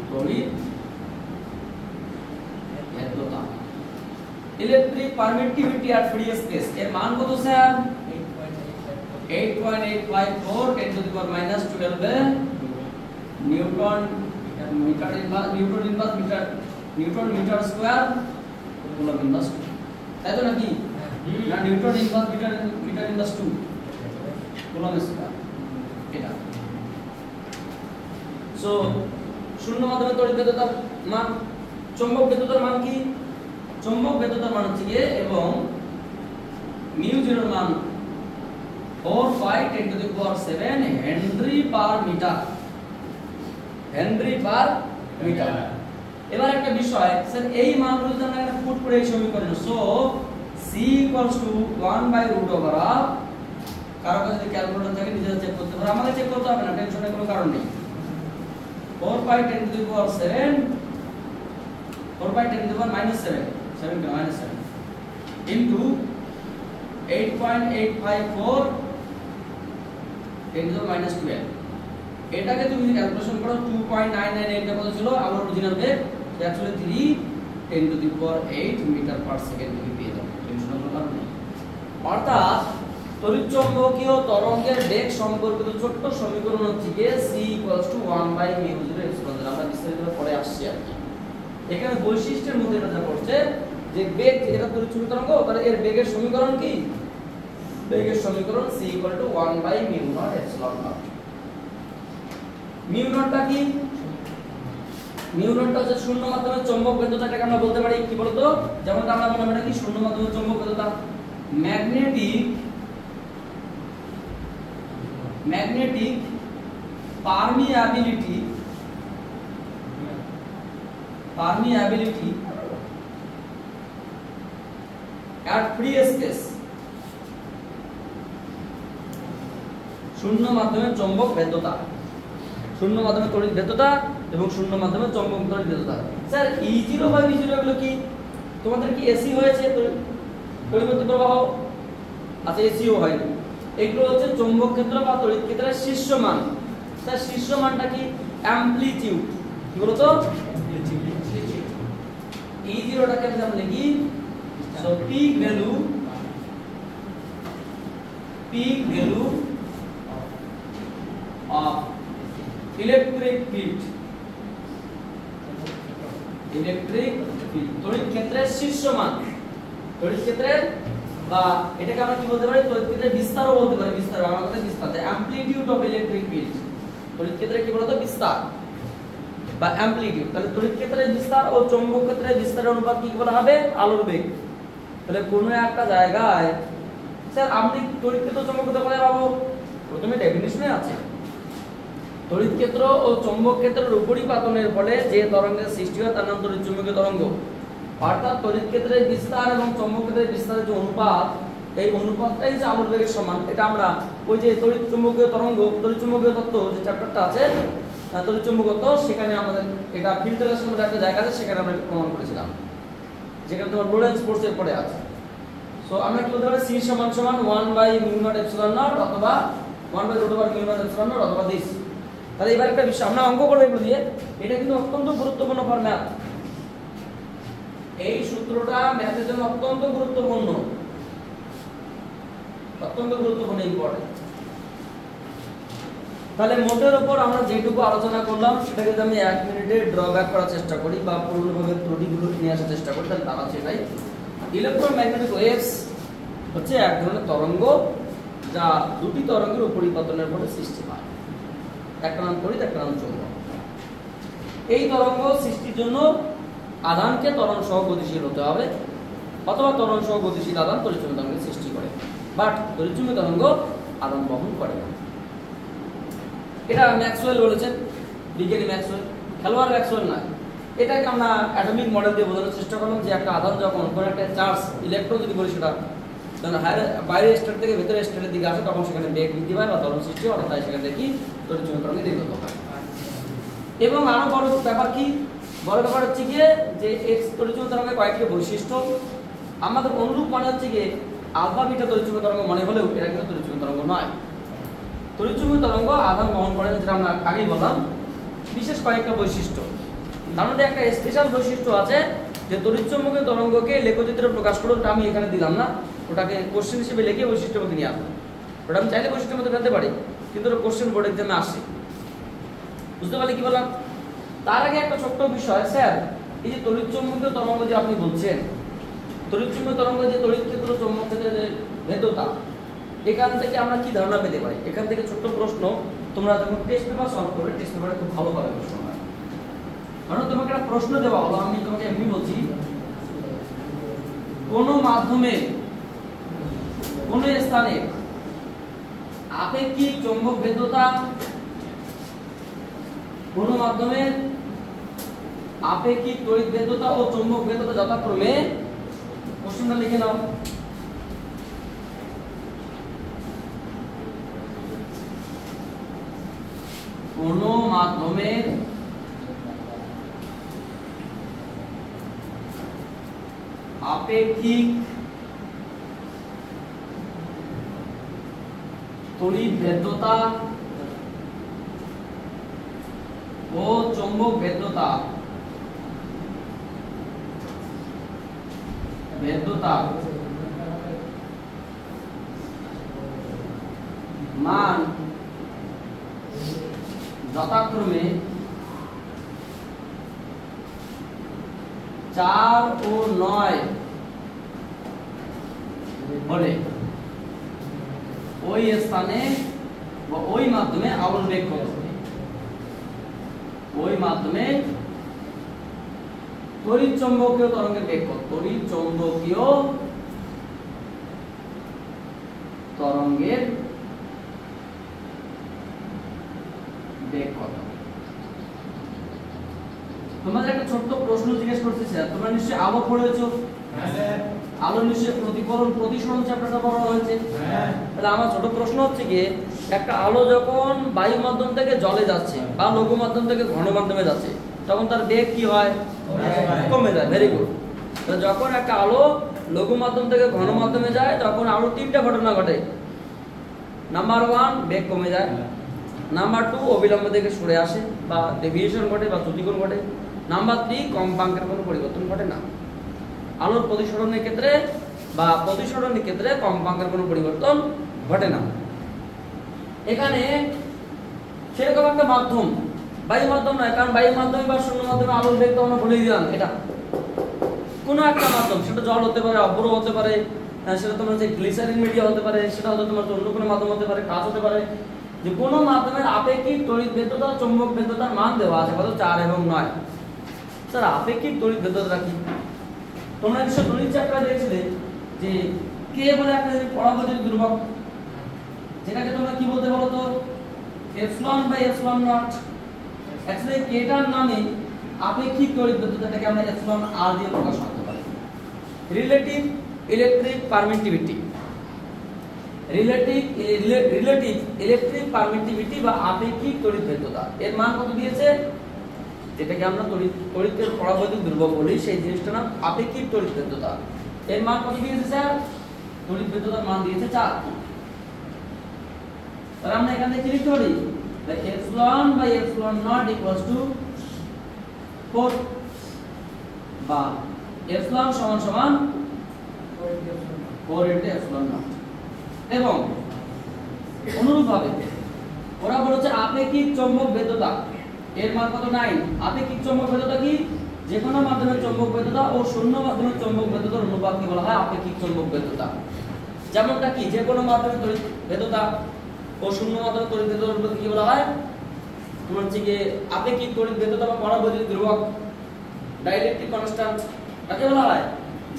তড়িৎ ভেদ্যতা। Electric permittivity at free space এর মান কত sir? 8.854 10 to the power minus 12 newton metre square coulomb inverse. তাই তো নাকি? না, newton inverse metre inverse 2 coulomb square এটা। সো শূন্য মাধ্যমে তড়িৎ ভেদ্যতার মান, চৌম্বক ভেদ্যতার মান কি? চৌম্বক ভেদ্যতার মান হচ্ছে গিয়ে, এবং মিউ 0 এর মান 4/10 to the power 7 henry per metre. Henry per metre. এবার একটা বিষয় স্যার, এই মানগুলো যদি আমরা পুট করে এই সমীকরণে, সো c = 1/√of, কারো কাছে যদি ক্যালকুলেটর থাকে নিজে চেক করতে পারে, আমাকে চেক করতে হবে না, টেনশনের কোনো কারণ নেই। 4/10 to the power 7 4/10 to the power -7 into 8.854 10 to the -12। এটাকে তুমি যদি ক্যালকুলেশন করো 2.998 টা বলেছিল আমার অরিজিনাল বেগ, actually 3 10 to the power 8 metre per second তুমি পেয়ে যাবে, টেনশন করার কারণ নেই। অর্থাৎ তড়িৎচুম্বকীয় তরঙ্গের বেগ সম্পর্কিত ছোট্ট সমীকরণ হচ্ছে কি c = 1/μ0 epsilon। আমরা বিস্তারিত পরে আসছি আর কি। এখানে বৈশিষ্ট্যের মধ্যে এটা যা করছে যে বেগ, এটা তড়িৎচুম্বকীয় তরঙ্গ, তাহলে এর বেগের সমীকরণ কি? বেগের সমীকরণ c = 1/μ0 epsilon naught। মিউ নটটা কি? মিউ নটটা হচ্ছে শূন্য মাধ্যমে চৌম্বক ভেদ্যতাটাকে আমরা বলতে পারি কি বলতো? যেমনটা আমরা বললাম এটা কি? শূন্য মাধ্যমে চৌম্বক ভেদ্যতা। Magnetic permeability at free space। শূন্য মাধ্যমে চৌম্বক ভেদ্যতা, শূন্য মাধ্যমে তড়িৎ ভেদ্যতা এবং শূন্য মাধ্যমে চৌম্বক তড়িৎ ভেদ্যতা। স্যার E0/B0 এগুলো কি? তোমাদের কি এসি হয়েছে তড়িৎ প্রবাহ? আচ্ছা, এসিও হয়নি। এগুলো হচ্ছে চৌম্বক ক্ষেত্র বা তড়িৎ ক্ষেত্রের শীর্ষ মান। স্যার শীর্ষ মানটা কি? অ্যামপ্লিটিউড। কি বলতো? E0টাকে আমরা লিখি so pick value of electric field. তড়িৎ ক্ষেত্রের শীর্ষ মান, তড়িৎ ক্ষেত্রের, বা এটাকে আমরা কি বলতে পারি? তড়িৎ ক্ষেত্রের বিস্তারও বলতে পারি। বিস্তার, আমার কথা বিস্তার, অ্যামপ্লিটিউড অফ ইলেকট্রিক ফিল্ড। তড়িৎ ক্ষেত্রে কি বলতো? বিস্তার বা অ্যামপ্লিটিউড। তাহলে তড়িৎ ক্ষেত্রের বিস্তার ও চৌম্বক ক্ষেত্রের বিস্তারের অনুপাত কি বলা হবে? আলোর বেগ। তাহলে কোনো একটা জায়গায় স্যার আপনি তড়িৎ ক্ষেত্র চৌম্বক ক্ষেত্র কোথায় পাবো? প্রথমে ডেফিনিশনে আছে তড়িৎ ক্ষেত্র ও চৌম্বক ক্ষেত্রের উপরিপাতনের ফলে যে তরঙ্গের সৃষ্টি হয় তার নাম তড়িৎ চুম্বকীয় তরঙ্গ। অর্থাৎ তড়িৎ ক্ষেত্রের বিস্তার এবং চৌম্বক ক্ষেত্রের বিস্তারের যে অনুপাত, এই অনুপাতটাই যে আলোর বেগের সমান, এটা আমরা ওই যে তড়িৎ চুম্বকীয় তরঙ্গ, তড়িৎ চুম্বকীয় তত্ত্ব যে চ্যাপ্টারটা আছে তড়িৎ চুম্বকত্ব, সেখানে আমাদের এটা ফিল্ড রিলেশনের একটা জায়গা আছে, সেখানে আমরা প্রমাণ করেছিলাম, যেখানে তোমার লোরেন্স ফোর্সের পরে আছে। সো আমরা কি বলতে পারি, C সমান সমান 1/μ0 অথবা 1/√μ0 অথবা দিস। তাহলে এবার একটা বিষয় আমরা অঙ্ক করব এগুলো দিয়ে, এটা কিন্তু অত্যন্ত গুরুত্বপূর্ণ ফর ম্যাথ। এই সূত্রটা ম্যাথের জন্য অত্যন্ত গুরুত্বপূর্ণ, ইম্পর্টেন্ট। তাহলে মোটের উপর আমরা যেটুকু আলোচনা করলাম সেটাকে যদি আমি 1 মিনিটে ড্রব্যাক করার চেষ্টা করি বা পূর্ণভাবে ত্রুটিগুলো নিয়ে আসার চেষ্টা করি, তাহলে তারা সেটাই। ইলেকট্রোম্যাগনেটিক ওয়েভস হচ্ছে এক ধরনের তরঙ্গ যা দুটি তরঙ্গের উপরিপাতনের ফলে সৃষ্টি হয়, একটা নাম তড়িৎ, একটা নাম চৌম্বক। এই তরঙ্গ সৃষ্টির জন্য আধানকে ত্বরণ সহ গতিশীল হতে হবে, অথবা ত্বরণ সহ গতিশীল আধান তড়িৎচুম্বী তরঙ্গের সৃষ্টি করে, বাট তড়িৎচুম্বী তরঙ্গ আধান বহন করে না। এটা ম্যাক্সওয়েল বলেছেন, বিজ্ঞানী ম্যাক্সওয়েল, খেলোয়াড় ম্যাক্সওয়েল না। এটাকে আমরা অ্যাটমিক মডেল দিয়ে বোঝানোর চেষ্টা করলাম যে একটা আধান যখন কোনো একটা চার্জ ইলেকট্রন যদি বলি সেটা বাইরের স্টেট থেকে ভেতরের স্টেটের দিকে আসে, তখন সেখানে বেগ বৃদ্ধি পায় বা ত্বরণ সৃষ্টি হয়, তাই সেখানে দেখি তড়িৎচুম্বী তরঙ্গে দীর্ঘত হয়। এবং আরো বড় ব্যাপার কি, বড় ব্যাপার হচ্ছে গিয়ে যে এক্স তড়িৎচুম্বী তরঙ্গের কয়েকটি বৈশিষ্ট্য আমাদের অনুরূপ মনে হচ্ছে গিয়ে আলফা বিটা তড়িৎচুম্বী তরঙ্গ মনে হলেও এটা কিন্তু তড়িৎচুম্বী তরঙ্গ নয়। তড়িৎচুম্বী তরঙ্গ আধান বহন করে, যেটা আমরা আগেই বললাম, বিশেষ কয়েকটা বৈশিষ্ট্য। তার মধ্যে একটা স্পেশাল বৈশিষ্ট্য আছে যে তড়িৎচুম্বকীয় তরঙ্গকে লেখচিত্রে প্রকাশ করে, ওটা আমি এখানে দিলাম না, ওটাকে কোশ্চেন হিসেবে লিখে বৈশিষ্ট্যের মধ্যে নিয়ে আসবো। ওটা আমি চাইলে বৈশিষ্ট্যের মধ্যে ফেলতে পারি, কিন্তু ওটা কোশ্চেন বোর্ড এক্সামে আসে। বুঝতে পারলে কি বললাম? তার আগে একটা ছোট্ট বিষয়, স্যার এই যে তড়িৎচুম্বকীয় তরঙ্গ যে আপনি বলছেন, তড়িৎচুম্বকীয় তরঙ্গ যে তড়িৎ ক্ষেত্র চৌম্বক ক্ষেত্রের যে ভেদ্যতা, এখান থেকে আমরা কি ধারণা পেতে পারি? এখান থেকে ছোট্ট প্রশ্ন, তোমরা যখন টেস্ট পেপার সলভ করবে, টেস্ট পেপারে খুব ভালোভাবে প্রশ্ন হয়। কারণ তোমাকে একটা প্রশ্ন দেওয়া হলো, আমি তোমাকে এমনি বলছি, কোন মাধ্যমে কোন স্থানে আপেক্ষিক চৌম্বক ভেদ্যতা, কোন মাধ্যমে আপেক্ষিক তড়িৎ ভেদ্যতা ও চৌম্বক ভেদ্যতা যথাক্রমে, প্রশ্নটা লিখে নাও, কোন মাধ্যমে আপেক্ষিক তড়িৎ ভেদ্যতা ও চৌম্বক ভেদ্যতা মান যথাক্রমে 4 ও 9 হলে ওই স্থানে বা ওই মাধ্যমে আলোর বেগ কত হবে? ওই মাধ্যমে তড়িৎ চৌম্বকীয় তরঙ্গের বেগ কত? তড়িৎ চৌম্বকীয় তরঙ্গের বেগ কত? তোমাদের একটা ছোট্ট প্রশ্ন জিজ্ঞেস করতে চাই, তোমরা নিশ্চয়ই আলো পড়েছো? হ্যাঁ। আলো নিশ্চয়ই প্রতিফলন প্রতিসরণ চ্যাপ্টারটা পড়া হয়েছে? হ্যাঁ। তাহলে আমার ছোট প্রশ্ন হচ্ছে কি, একটা আলো যখন বায়ু মাধ্যম থেকে জলে যাচ্ছে বা লঘু মাধ্যম থেকে ঘন মাধ্যমে যাচ্ছে, তখন তার বেগ কি হয়? কমে যায়। Very good. তো যখন একটা আলো লঘু মাধ্যম থেকে ঘন মাধ্যমে যায়, তখন আরো তিনটা ঘটনা ঘটে। নাম্বার 1, বেগ কমে যায়। নাম্বার 2, অবিলম্ব থেকে সরে আসে বা ডেভিয়েশন ঘটে বা ত্রুটিকোণ ঘটে। নাম্বার 3, কম্পাঙ্কের কোনো পরিবর্তন ঘটে না। আলোর প্রতিসরণের ক্ষেত্রে বা প্রতিসরণের ক্ষেত্রে কম্পাঙ্কের কোনো পরিবর্তন ঘটে না। এখানে সেরকম একটা মাধ্যম, বায়ু মাধ্যম নয়, কারণ বায়ু মাধ্যমে বা শূন্য মাধ্যমে আলোর বেগ তো আমরা বলেই দিলাম, এটা কোনো একটা মাধ্যম, সেটা জল হতে পারে, অব্র হতে পারে, সেটা তোমার যে গ্লিসারিন মিডিয়া হতে পারে, সেটা হয়তো তোমার অন্য কোনো মাধ্যম হতে পারে, কাঁচ হতে পারে, যে কোনো মাধ্যমের আপেক্ষিক তড়িৎ ভেদ্যতা চৌম্বক ভেদ্যতার মান দেওয়া আছে কত? 4 এবং 9। স্যার আপেক্ষিক তড়িৎ ভেদ্যতা কি? তোমরা নিশ্চয় তড়িৎ চ্যাপ্টারে দেখছিলে যে কে বলে একটা পরাবৈদ্যুতিক ধ্রুবক, যেটাকে তোমরা কি বলতে বলো তো? Epsilon by epsilon nought. Actually কেটার নামে আপেক্ষিক তড়িৎ ভেদ্যতাটাকে আমরা এপসিলন আর দিয়ে প্রকাশ করতে পারি। Relative electric permittivity, relative electric permittivity বা আপেক্ষিক তড়িৎ ভেদ্যতা, এর মান কত দিয়েছে? যেটাকে আমরা তড়িতের পরাবৈদ্যুতিক ধ্রুবক বলি, সেই জিনিসটার নাম আপেক্ষিক তড়িৎ ভেদ্যতা। এর মান কত দিয়েছে স্যার? তড়িৎ ভেদ্যতার মান দিয়েছে 4। তাহলে আমরা এখানে কি লিখতে পারি? Epsilon by epsilon nought equals to 4 বা এপসিলন সমান সমান 4 ইনটু এপসিলন নট। এবং অনুরূপভাবে ওরা বলেছে আপেক্ষিক চৌম্বক ভেদ্যতা, এর মান কত? 9। আপেক্ষিক চৌম্বক ভেদ্যতা কি? যে কোনো মাধ্যমের চৌম্বক ভেদ্যতা ও শূন্য মাধ্যমের চৌম্বক ভেদ্যতার অনুপাতকে বলা হয় আপেক্ষিক চৌম্বক ভেদ্যতা। যেমনটা কি? যে কোনো মাধ্যমের তড়িৎ ভেদ্যতা ও শূন্য মাধ্যমের তড়িৎ ভেদ্যতার অনুপাতকে কি বলা হয়? তোমার হচ্ছে কি আপেক্ষিক তড়িৎ ভেদ্যতা বা পরাবৈদ্যুতিক ধ্রুবক, ডাইইলেকট্রিক কনস্ট্যান্ট কাকে বলা হয়?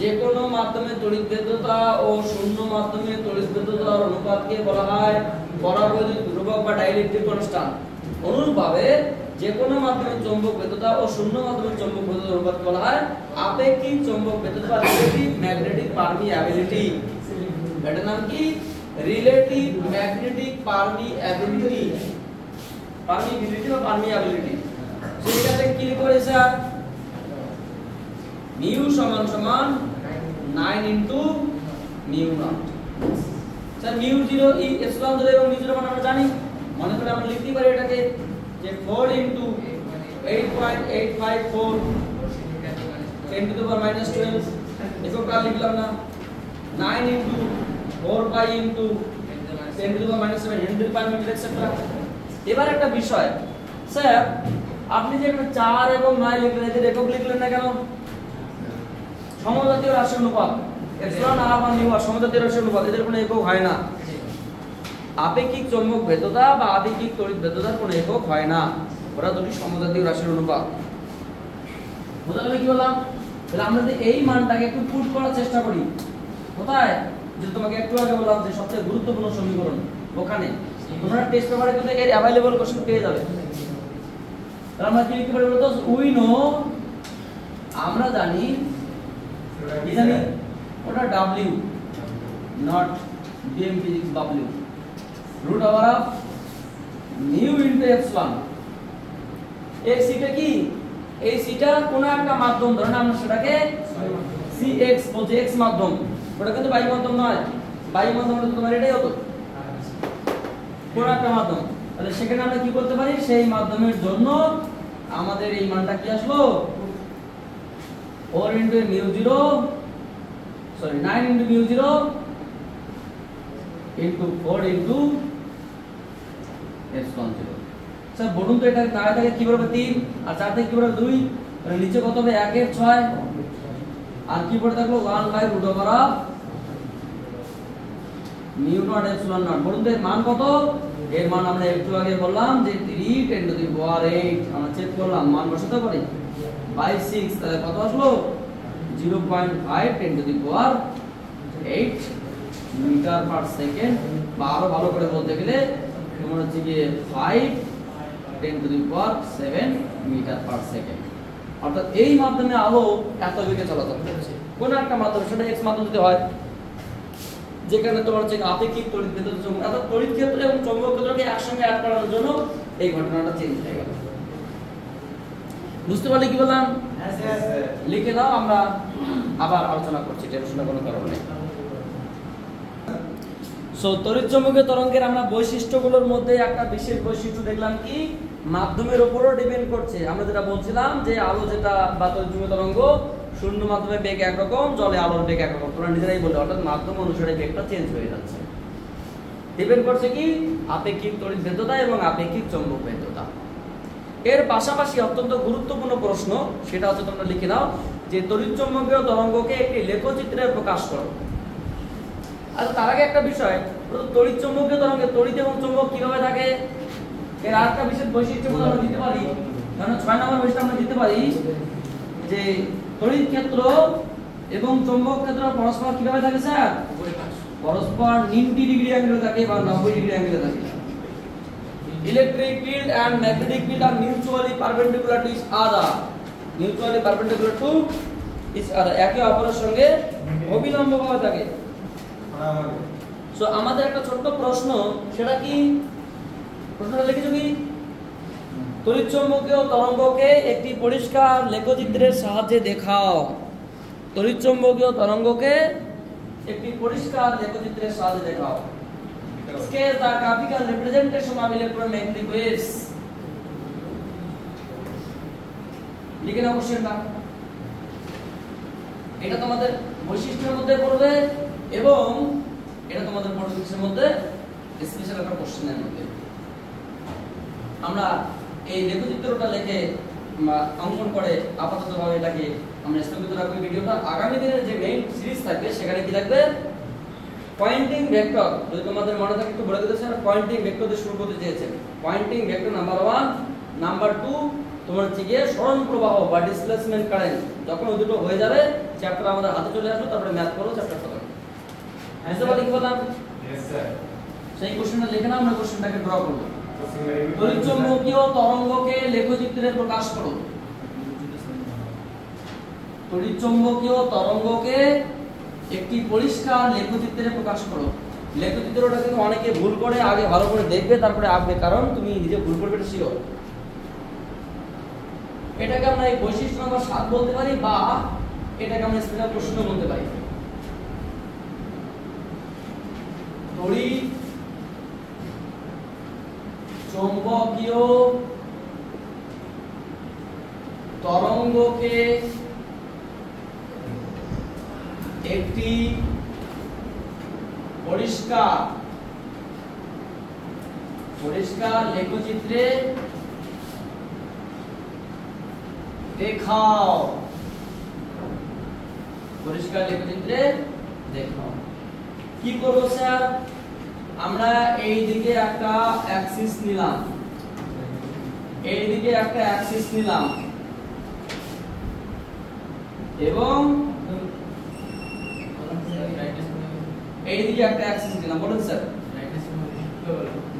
যে কোনো মাধ্যমের তড়িৎ ভেদ্যতা ও শূন্য মাধ্যমের তড়িৎ ভেদ্যতার অনুপাতকে বলা হয় পরাবৈদ্যুতিক ধ্রুবক বা ডাইইলেকট্রিক কনস্ট্যান্ট। অনুরূপভাবে যে কোনো মাধ্যমের চৌম্বক ভেদ্যতা ও শূন্য মাধ্যমের চৌম্বক ভেদ্যতার অনুপাতকে বলা হয় আপেক্ষিক চৌম্বক ভেদ্যতা বা রিলেটিভ ম্যাগনেটিক পারমিয়াবিলিটি। এটার নাম কি? রিলেটিভ ম্যাগনেটিক পারমিয়াবিলিটি, পারমিয়াবিলিটি বা পারমিয়াবিলিটি। সেটাতে কি লিখবে স্যার? মিউ সমান সমান 9 into mu not. Sir mu 0 epsilon 0 এবং মিউ 0 মানে আমরা জানি, মনে করে আমরা লিখতে পারি এটাকে যে 4 ইনটু 8.854 10 টু দি পাওয়ার -12 একক কাল লিখলাম না, 9 into 4 pi into 10 to the power -7 henry per metre et cetera. এবার একটা বিষয় স্যার, আপনি যে এখানে 4 এবং 9 লিখলেন, এদের একক লিখলেন না কেন? সমজাতীয় রাশি অনুপাত, এপসিলন আর বা মিউ আর সমজাতীয় রাশি অনুপাত, এদের কোনো একক হয় না। আপেক্ষিক চৌম্বক ভেদ্যতা বা আপেক্ষিক তড়িৎ ভেদ্যতার কোনো একক হয় না, ওরা দুটি সমজাতীয় রাশির অনুপাত। বুঝা গেল কি বললাম? তাহলে আমরা যদি এই মানটাকে একটু পুট করার চেষ্টা করি, কোথায়? যে তোমাকে একটু আগে বললাম যে সবচেয়ে গুরুত্বপূর্ণ সমীকরণ, ওখানে তোমরা টেস্ট পেপারে কিন্তু এর অ্যাভেলেবল কোশ্চেন পেয়ে যাবে। তাহলে আমরা কি লিখতে পারি বলতো? উই নো, আমরা জানি, কি জানি? ওটা W not BM physics W root over of mu into epsilon। এই সিটা কি? এই সিটা কোন একটা মাধ্যম, ধরেন আমরা সেটাকে CX বলছি, X মাধ্যম, ওটা কিন্তু বায়ু মাধ্যম নয়। বায়ু মাধ্যম হলে তোমার এটাই হতো, কোন একটা মাধ্যম। তাহলে সেখানে আমরা কি করতে পারি? সেই মাধ্যমের জন্য আমাদের এই মানটা কি আসলো? 4 into mu 0 sorry 9 into mu 0 into 4 into epsilon 0। Sir বলুন তো, এটা 9 থেকে কি বলবে? 3 আর 4 থেকে কি বলবে? 2। তাহলে নিচে কত হবে? 1 এর 6 আর কি পড়ে থাকলো? 1 by root over of mu nought epsilon nought. বলুন তো এর মান কত? এর মান আমরা একটু আগে বললাম যে 3 10 টু দি পাওয়ার 8। আমরা চেক করলাম, মান বসাতে পারি বাই 6, তাহলে কত আসলো? 0.5 10 to the power 8 metre per second, বা আরো ভালো করে বলতে গেলে তোমার হচ্ছে কি 5 10 to the power 7 metre per second. অর্থাৎ এই মাধ্যমে আলো এত বেগে চলাচল করছে। কোন একটা মাধ্যম, সেটা এক্স মাধ্যম যদি হয়, যেখানে তোমার হচ্ছে আপেক্ষিক তড়িৎ ভেদ্যতা, অর্থাৎ তড়িৎ ক্ষেত্র এবং চৌম্বক ক্ষেত্রকে একসঙ্গে অ্যাড করার জন্য এই ঘটনাটা চেঞ্জ হয়ে গেল। বুঝতে পারলে কি বললাম? লিখে দাও, আমরা আবার আলোচনা করছি, টেনশনের কোনো কারণ নেই। সো তড়িৎ চৌম্বকীয় তরঙ্গের আমরা বৈশিষ্ট্যগুলোর মধ্যে একটা বিশেষ বৈশিষ্ট্য দেখলাম কি, মাধ্যমের উপরও ডিপেন্ড করছে। আমরা যেটা বলছিলাম যে আলো যেটা বা তড়িৎ চৌম্বকীয় তরঙ্গ শূন্য মাধ্যমে বেগ একরকম, জলে আলোর বেগ একরকম, তোমরা নিজেরাই বললে, অর্থাৎ মাধ্যম অনুসারে বেগটা চেঞ্জ হয়ে যাচ্ছে। ডিপেন্ড করছে কি? আপেক্ষিক তড়িৎ ভেদ্যতা এবং আপেক্ষিক চৌম্বক ভেদ্যতা। এর পাশাপাশি অত্যন্ত গুরুত্বপূর্ণ প্রশ্ন, সেটা হচ্ছে তোমরা লিখে নাও যে তড়িৎ চৌম্বকীয় তরঙ্গকে একটি লেখচিত্রে প্রকাশ করো। আচ্ছা, তার আগে একটা বিষয়, তড়িৎ চৌম্বকীয় তরঙ্গে তড়িৎ এবং চৌম্বক কিভাবে থাকে, এর আরেকটা বিশেষ বৈশিষ্ট্য আমরা দিতে পারি। কারণ 6 নম্বর বৈশিষ্ট্য আমরা দিতে পারি যে তড়িৎ ক্ষেত্র এবং চৌম্বক ক্ষেত্র পরস্পর কিভাবে থাকে পরস্পর 90 ডিগ্রি অ্যাঙ্গেলে থাকে বা 90 ডিগ্রি অ্যাঙ্গেলে থাকে। Electric field and magnetic field are mutually perpendicular to each other. Mutually perpendicular to each other. একে অপরের সঙ্গে অবিলম্বভাবে থাকে। সো আমাদের একটা ছোট্ট প্রশ্ন, সেটা কি? প্রশ্নটা লিখেছো কি? তড়িৎচুম্বকীয় তরঙ্গকে একটি পরিষ্কার লেখচিত্রের সাহায্যে দেখাও। তড়িৎচুম্বকীয় তরঙ্গকে একটি পরিষ্কার লেখচিত্রের সাহায্যে দেখাও। Sketch the graphical representation of electromagnetic waves. লিখে নাও কোশ্চেনটা। এটা তোমাদের বৈশিষ্ট্যের মধ্যে পড়বে এবং এটা তোমাদের পরিচিতির মধ্যে স্পেশাল একটা কোশ্চেনের মধ্যে। আমরা এই লেখচিত্রটা লিখে অঙ্কন করে আপাততভাবে এটাকে আমরা স্থগিত রাখবো ভিডিওটা। আগামী দিনের যে মেইন সিরিজ থাকবে সেখানে কি থাকবে? Poynting vector. যদি তোমাদের মনে থাকে একটু বলে দিতে স্যার, পয়েন্টিং ভেক্টর দিয়ে শুরু করতে চেয়েছেন। পয়েন্টিং ভেক্টর নাম্বার 1, নাম্বার 2 তোমার হচ্ছে গিয়ে সরণ প্রবাহ বা ডিসপ্লেসমেন্ট কারেন্ট। যখন ওই দুটো হয়ে যাবে চ্যাপ্টার আমাদের হাতে চলে আসবে, তারপরে ম্যাথ করো চ্যাপ্টার খতম। অ্যান্সার লিখে বললাম। Yes sir. সেই কোশ্চেনটা লিখে নাও, আমরা কোশ্চেনটাকে ড্র করব। তড়িৎচুম্বকীয় তরঙ্গকে লেখচিত্রে প্রকাশ করো। তড়িৎচুম্বকীয় তরঙ্গকে একটি পরিষ্কার লেখচিত্রে প্রকাশ করো। লেখচিত্রটা কিন্তু অনেকে ভুল করে, আগে ভালো করে দেখবে তারপরে আঁকবে, কারণ তুমি নিজে ভুল করবে এটা শিওর। এটাকে আমরা এই বৈশিষ্ট্য নাম্বার 7 বলতে পারি, বা এটাকে আমরা স্পেশাল প্রশ্ন বলতে পারি। তড়িৎচুম্বকীয় তরঙ্গকে একটি পরিষ্কার লেখচিত্রে দেখাও। পরিষ্কার লেখচিত্রে দেখাও। কি করব স্যার? আমরা এই দিকে একটা অ্যাক্সিস নিলাম, এই দিকে একটা অ্যাক্সিস নিলাম এবং এইদিকে একটা অ্যাক্সিস দিলাম। বলুন স্যার,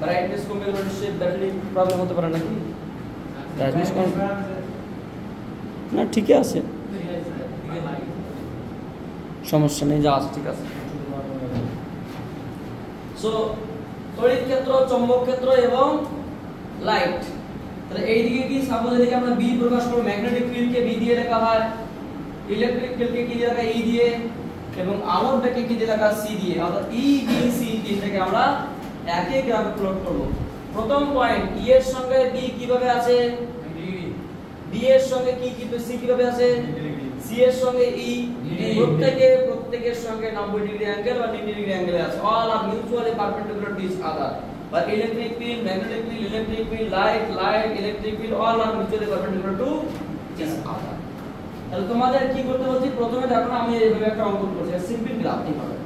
ব্রাইটনেস কমে গেলে নিশ্চয়ই ব্যাটারি প্রবলেম হতে পারে নাকি? ব্রাইটনেস কম না, ঠিকই আছে, সমস্যা নেই, যা আছে ঠিক আছে। সো তড়িৎ ক্ষেত্র, চৌম্বক ক্ষেত্র এবং লাইট। তাহলে এইদিকে কি, সাপোজ এদিকে আমরা বি প্রকাশ করব, ম্যাগনেটিক ফিল্ডকে বি দিয়ে লেখা হয়, ইলেকট্রিক ফিল্ডকে কি দিয়ে লেখা হয়? ই দিয়ে, এবং আলোকটাকে কি দিয়ে লেখা হয়? সি দিয়ে। অর্থাৎ ই বি সি তিনটাকে আমরা একই গ্রাফে প্লট করব। প্রথম পয়েন্ট, ই এর সঙ্গে বি কিভাবে আছে? বি এর সঙ্গে কি সি কিভাবে আছে? সি এর সঙ্গে ই, প্রত্যেকের সঙ্গে 90 ডিগ্রি অ্যাঙ্গেল বা 90 ডিগ্রি অ্যাঙ্গেলে আছে। All are mutually perpendicular to each other. But electric field, magnetic field, light, electric field, all are mutually perpendicular to each other. তাহলে তোমাদের কি করতে বলছি? প্রথমে দেখো আমি এইভাবে একটা অঙ্কন করছি, সিম্পল গ্রাফ এইভাবে।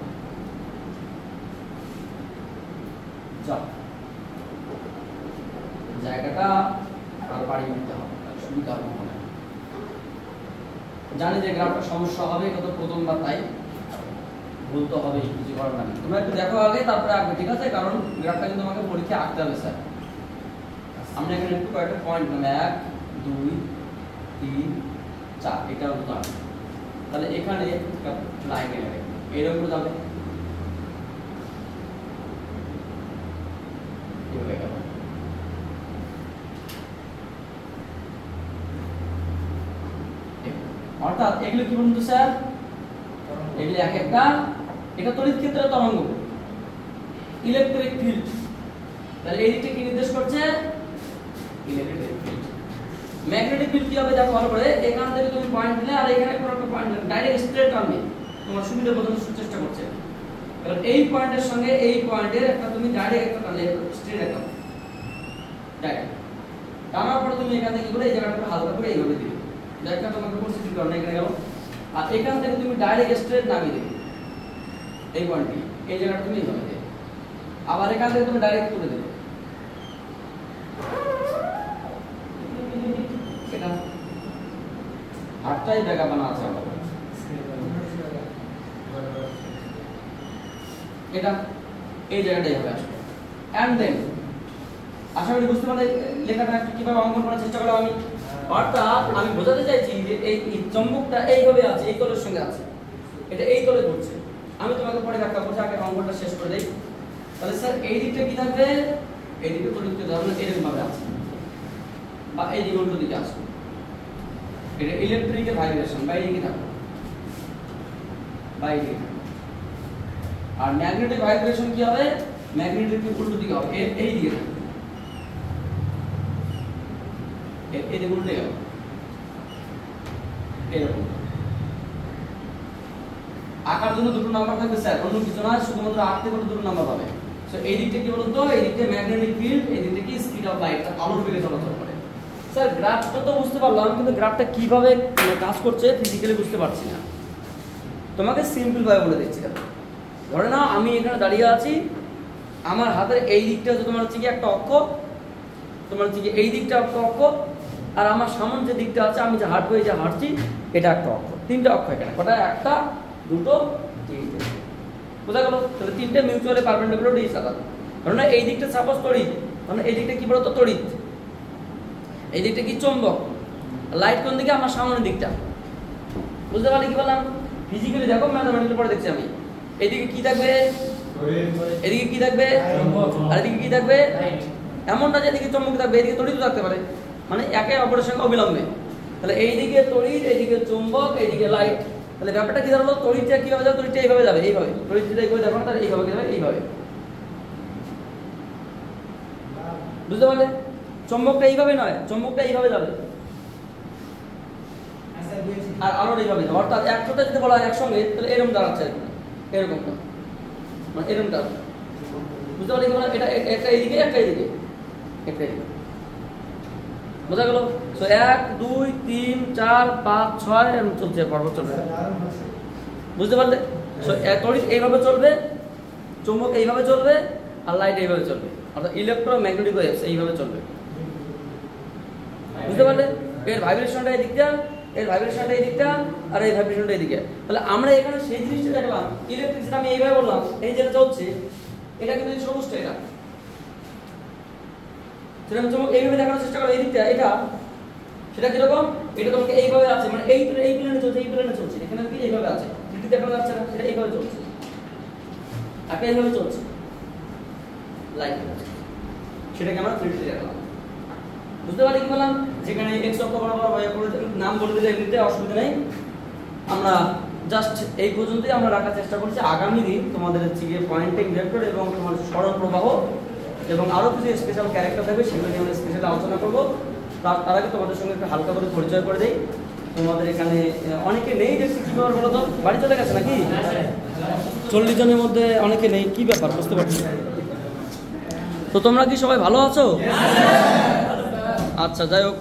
যা জায়গাটা আর বাড়ি নিতে হবে, সুবিধা হবে না। জানি যে গ্রাফটা সমস্যা হবে, এটা তো প্রথমবার, তাই ভুল তো হবেই, কিছু করার নাই। তোমরা একটু দেখো আগে, তারপরে আঁকবে, ঠিক আছে? কারণ গ্রাফটা কিন্তু আমাকে পরীক্ষায় আঁকতে হবে স্যার। আমরা এখানে একটু কয়েকটা পয়েন্ট নেব, 1 2 3 4, এটা হলো তার। তাহলে এখানে একটা লাইন এনে এরকম করে যাবে, এভাবে গেল। অর্থাৎ এগুলো কি বলুন তো স্যার? এগুলো এক একটা, এটা তড়িৎ ক্ষেত্রের তরঙ্গ, ইলেকট্রিক ফিল্ড। তাহলে এই দিকটা কি নির্দেশ করছে? Electric field. ম্যাগনেটিক ফিল্ড কি হবে দেখো ভালো করে। এখান থেকে তুমি পয়েন্ট নিলে আর এখানে কোনো একটা পয়েন্ট ডাইরেক্ট স্ট্রেট আনবে, তোমার সুবিধা বোঝানোর চেষ্টা করছে। এবার এই পয়েন্টের সঙ্গে এই পয়েন্টের একটা তুমি ডাইরেক্ট একটা টানলে, স্ট্রেট একটা ডাইরেক্ট টানার পরে তুমি এখান থেকে কি করে এই জায়গাটা হালকা করে এইভাবে দিবে। দেখা তোমাকে কোর্স কি করবে, এখানে গেল, আর এখান থেকে তুমি ডাইরেক্ট স্ট্রেট নামিয়ে দেবে এই পয়েন্টটি, এই জায়গাটা তুমি এইভাবে দেবে। আবার এখান থেকে তুমি ডাইরেক্ট তুলে দেবে, এটা হাতটাই জায়গা বানা আছে আমার, এটা এই জায়গাটাই হবে আসবে। এন্ড দেন আশা করি বুঝতে পারলে লেখাটা কিভাবে অঙ্কন করার চেষ্টা করলাম আমি। অর্থাৎ আমি বোঝাতে চাইছি যে এই চম্বকটা এইভাবে আছে, এই তলের সঙ্গে আছে, এটা এই তলে ঘুরছে। আমি তোমাকে পরে ব্যাখ্যা করছি, আগে অঙ্কনটা শেষ করে দেই। তাহলে স্যার এই দিকটা কি থাকবে? এই দিকে তড়িৎ ধরুন এরকম ভাবে আছে, বা এই দিকে উল্টো দিকে আছে, এটা ইলেকট্রিকের ভাইব্রেশন বাইরে দিকে থাকবে, বাইরে দিকে থাকবে। আর ম্যাগনেটিক ভাইব্রেশন কি হবে? ম্যাগনেটিক উল্টো দিকে হবে, এই দিকে থাকবে, এই দিকে উল্টে গেল এরকম। আঁকার জন্য দুটো নাম্বার থাকবে স্যার, অন্য কিছু না, শুধুমাত্র আঁকতে করে দুটো নাম্বার পাবে। সো এই দিকটা কি বলতো? এই দিকটা ম্যাগনেটিক ফিল্ড, এই দিকটা কি স্পিড অফ লাইট, আলোর বেগে চলাচল করে। স্যার গ্রাফটা তো বুঝতে পারলাম, কিন্তু গ্রাফটা কিভাবে কাজ করছে ফিজিক্যালি বুঝতে পারছি না। তোমাকে সিম্পল ভাবে বলে দিচ্ছি। ধরে নাও আমি এখানে দাঁড়িয়ে আছি, আমার হাতের এই দিকটা হচ্ছে তোমার হচ্ছে কি একটা অক্ষ, তোমার হচ্ছে কি এই দিকটা একটা অক্ষ, আর আমার সামনে যে দিকটা আছে আমি যে হাঁটবো, এই যে হাঁটছি, এটা একটা অক্ষ। তিনটা অক্ষ এখানে, কটা? একটা, দুটো, তিনটে। বোঝা গেল? তাহলে তিনটে মিউচুয়ালি পারপেন্ডিকুলার ডিস আলাদা। ধরুন এই দিকটা সাপোজ তড়িৎ, মানে এই দিকটা কি বলতো? তড়িৎ। এই দিকটা কি? চুম্বক। লাইট কোন দিকে? আমার সামনের দিকটা। বুঝতে পারলে কি বললাম? ফিজিক্যালি দেখো, ম্যাথমেটিক্যাল পরে দেখছি আমি। এইদিকে কি থাকবে? এদিকে কি থাকবে? আর এদিকে কি থাকবে? এমন না যে এদিকে চুম্বক থাকবে, এদিকে তড়িৎ থাকতে পারে, মানে একে অপরের সঙ্গে অবিলম্বে। তাহলে এইদিকে তড়িৎ, এইদিকে চুম্বক, এইদিকে লাইট। তাহলে ব্যাপারটা কি দাঁড়ালো? তড়িৎটা কিভাবে যাবে? তড়িৎটা এইভাবে যাবে, এইভাবে। তড়িৎ যেটা এইভাবে দেখো, তাহলে এইভাবে যাবে, এইভাবে। বুঝতে পারলে? চুম্বকটা এইভাবে নয়, চুম্বকটা এইভাবে যাবে, আর আলোর এইভাবে যাবে। অর্থাৎ এক কথা যদি বলা হয় একসঙ্গে, তাহলে এরকম দাঁড়াচ্ছে, এরকম না, মানে এরকম দাঁড়াচ্ছে। বুঝতে পারলে কি বলা? এটা একটা এইদিকে, একটা এইদিকে, একটা এইদিকে। বোঝা গেল? সো 1 2 3 4 5 6 এরকম চলছে, পর্ব চলবে। বুঝতে পারলে? সো তড়িৎ এইভাবে চলবে, চুম্বক এইভাবে চলবে, আর লাইট এইভাবে চলবে। অর্থাৎ ইলেকট্রোম্যাগনেটিক ওয়েভস এইভাবে চলবে। বুঝতে পারলে? এর ভাইব্রেশনটা এই দিকটা, এর ভাইব্রেশনটা এই দিকটা, আর এই ভাইব্রেশনটা এই দিকে। তাহলে আমরা এখানে সেই জিনিসটা দেখলাম, ইলেকট্রিসিটি আমি এইভাবে বললাম, এই যেটা চলছে এটা কিন্তু সবুজটা, এটা সেরকম চমক এইভাবে দেখানোর চেষ্টা করো। এই দিকটা এটা, সেটা কিরকম? এটা তোমাকে এইভাবে আছে, মানে এই প্লেনে চলছে, এই প্লেনে চলছে, এখানে কি এইভাবে আছে, ঠিক দেখানো যাচ্ছে না, সেটা এইভাবে চলছে, একটা এইভাবে চলছে, লাইট সেটাকে আমরা 3D দেখালাম। বুঝতে পারলি কি বললাম? যেখানে এক্স অক্ষ বরাবর নাম বলে দিলে এমনিতে অসুবিধা নেই। আমরা জাস্ট এই পর্যন্তই আমরা রাখার চেষ্টা করছি। আগামী দিন তোমাদের হচ্ছে গিয়ে পয়েন্টিং ভেক্টর এবং তোমার সরল প্রবাহ এবং আরো কিছু স্পেশাল ক্যারেক্টার থাকবে, সেগুলো নিয়ে আমরা স্পেশালি আলোচনা করবো। তার আগে তোমাদের সঙ্গে একটু হালকা করে পরিচয় করে দেই। তোমাদের এখানে অনেকে নেই দেখছি, কি ব্যাপার বলো তো? বাড়ি চলে গেছে নাকি? 40 জনের মধ্যে অনেকে নেই, কি ব্যাপার বুঝতে পারছি। তো তোমরা কি সবাই ভালো আছো? আচ্ছা, যাই হোক,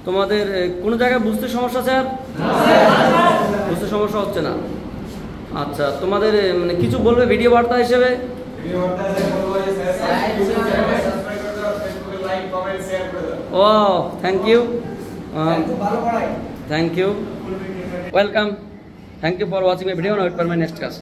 তোমাদের কোনো জায়গায় বুঝতে সমস্যা স্যার? বুঝতে সমস্যা হচ্ছে না? আচ্ছা, তোমাদের মানে কিছু বলবে ভিডিও বার্তা হিসেবে? ও thank you, thank you, welcome, thank you for watching my video. Now wait for my next class.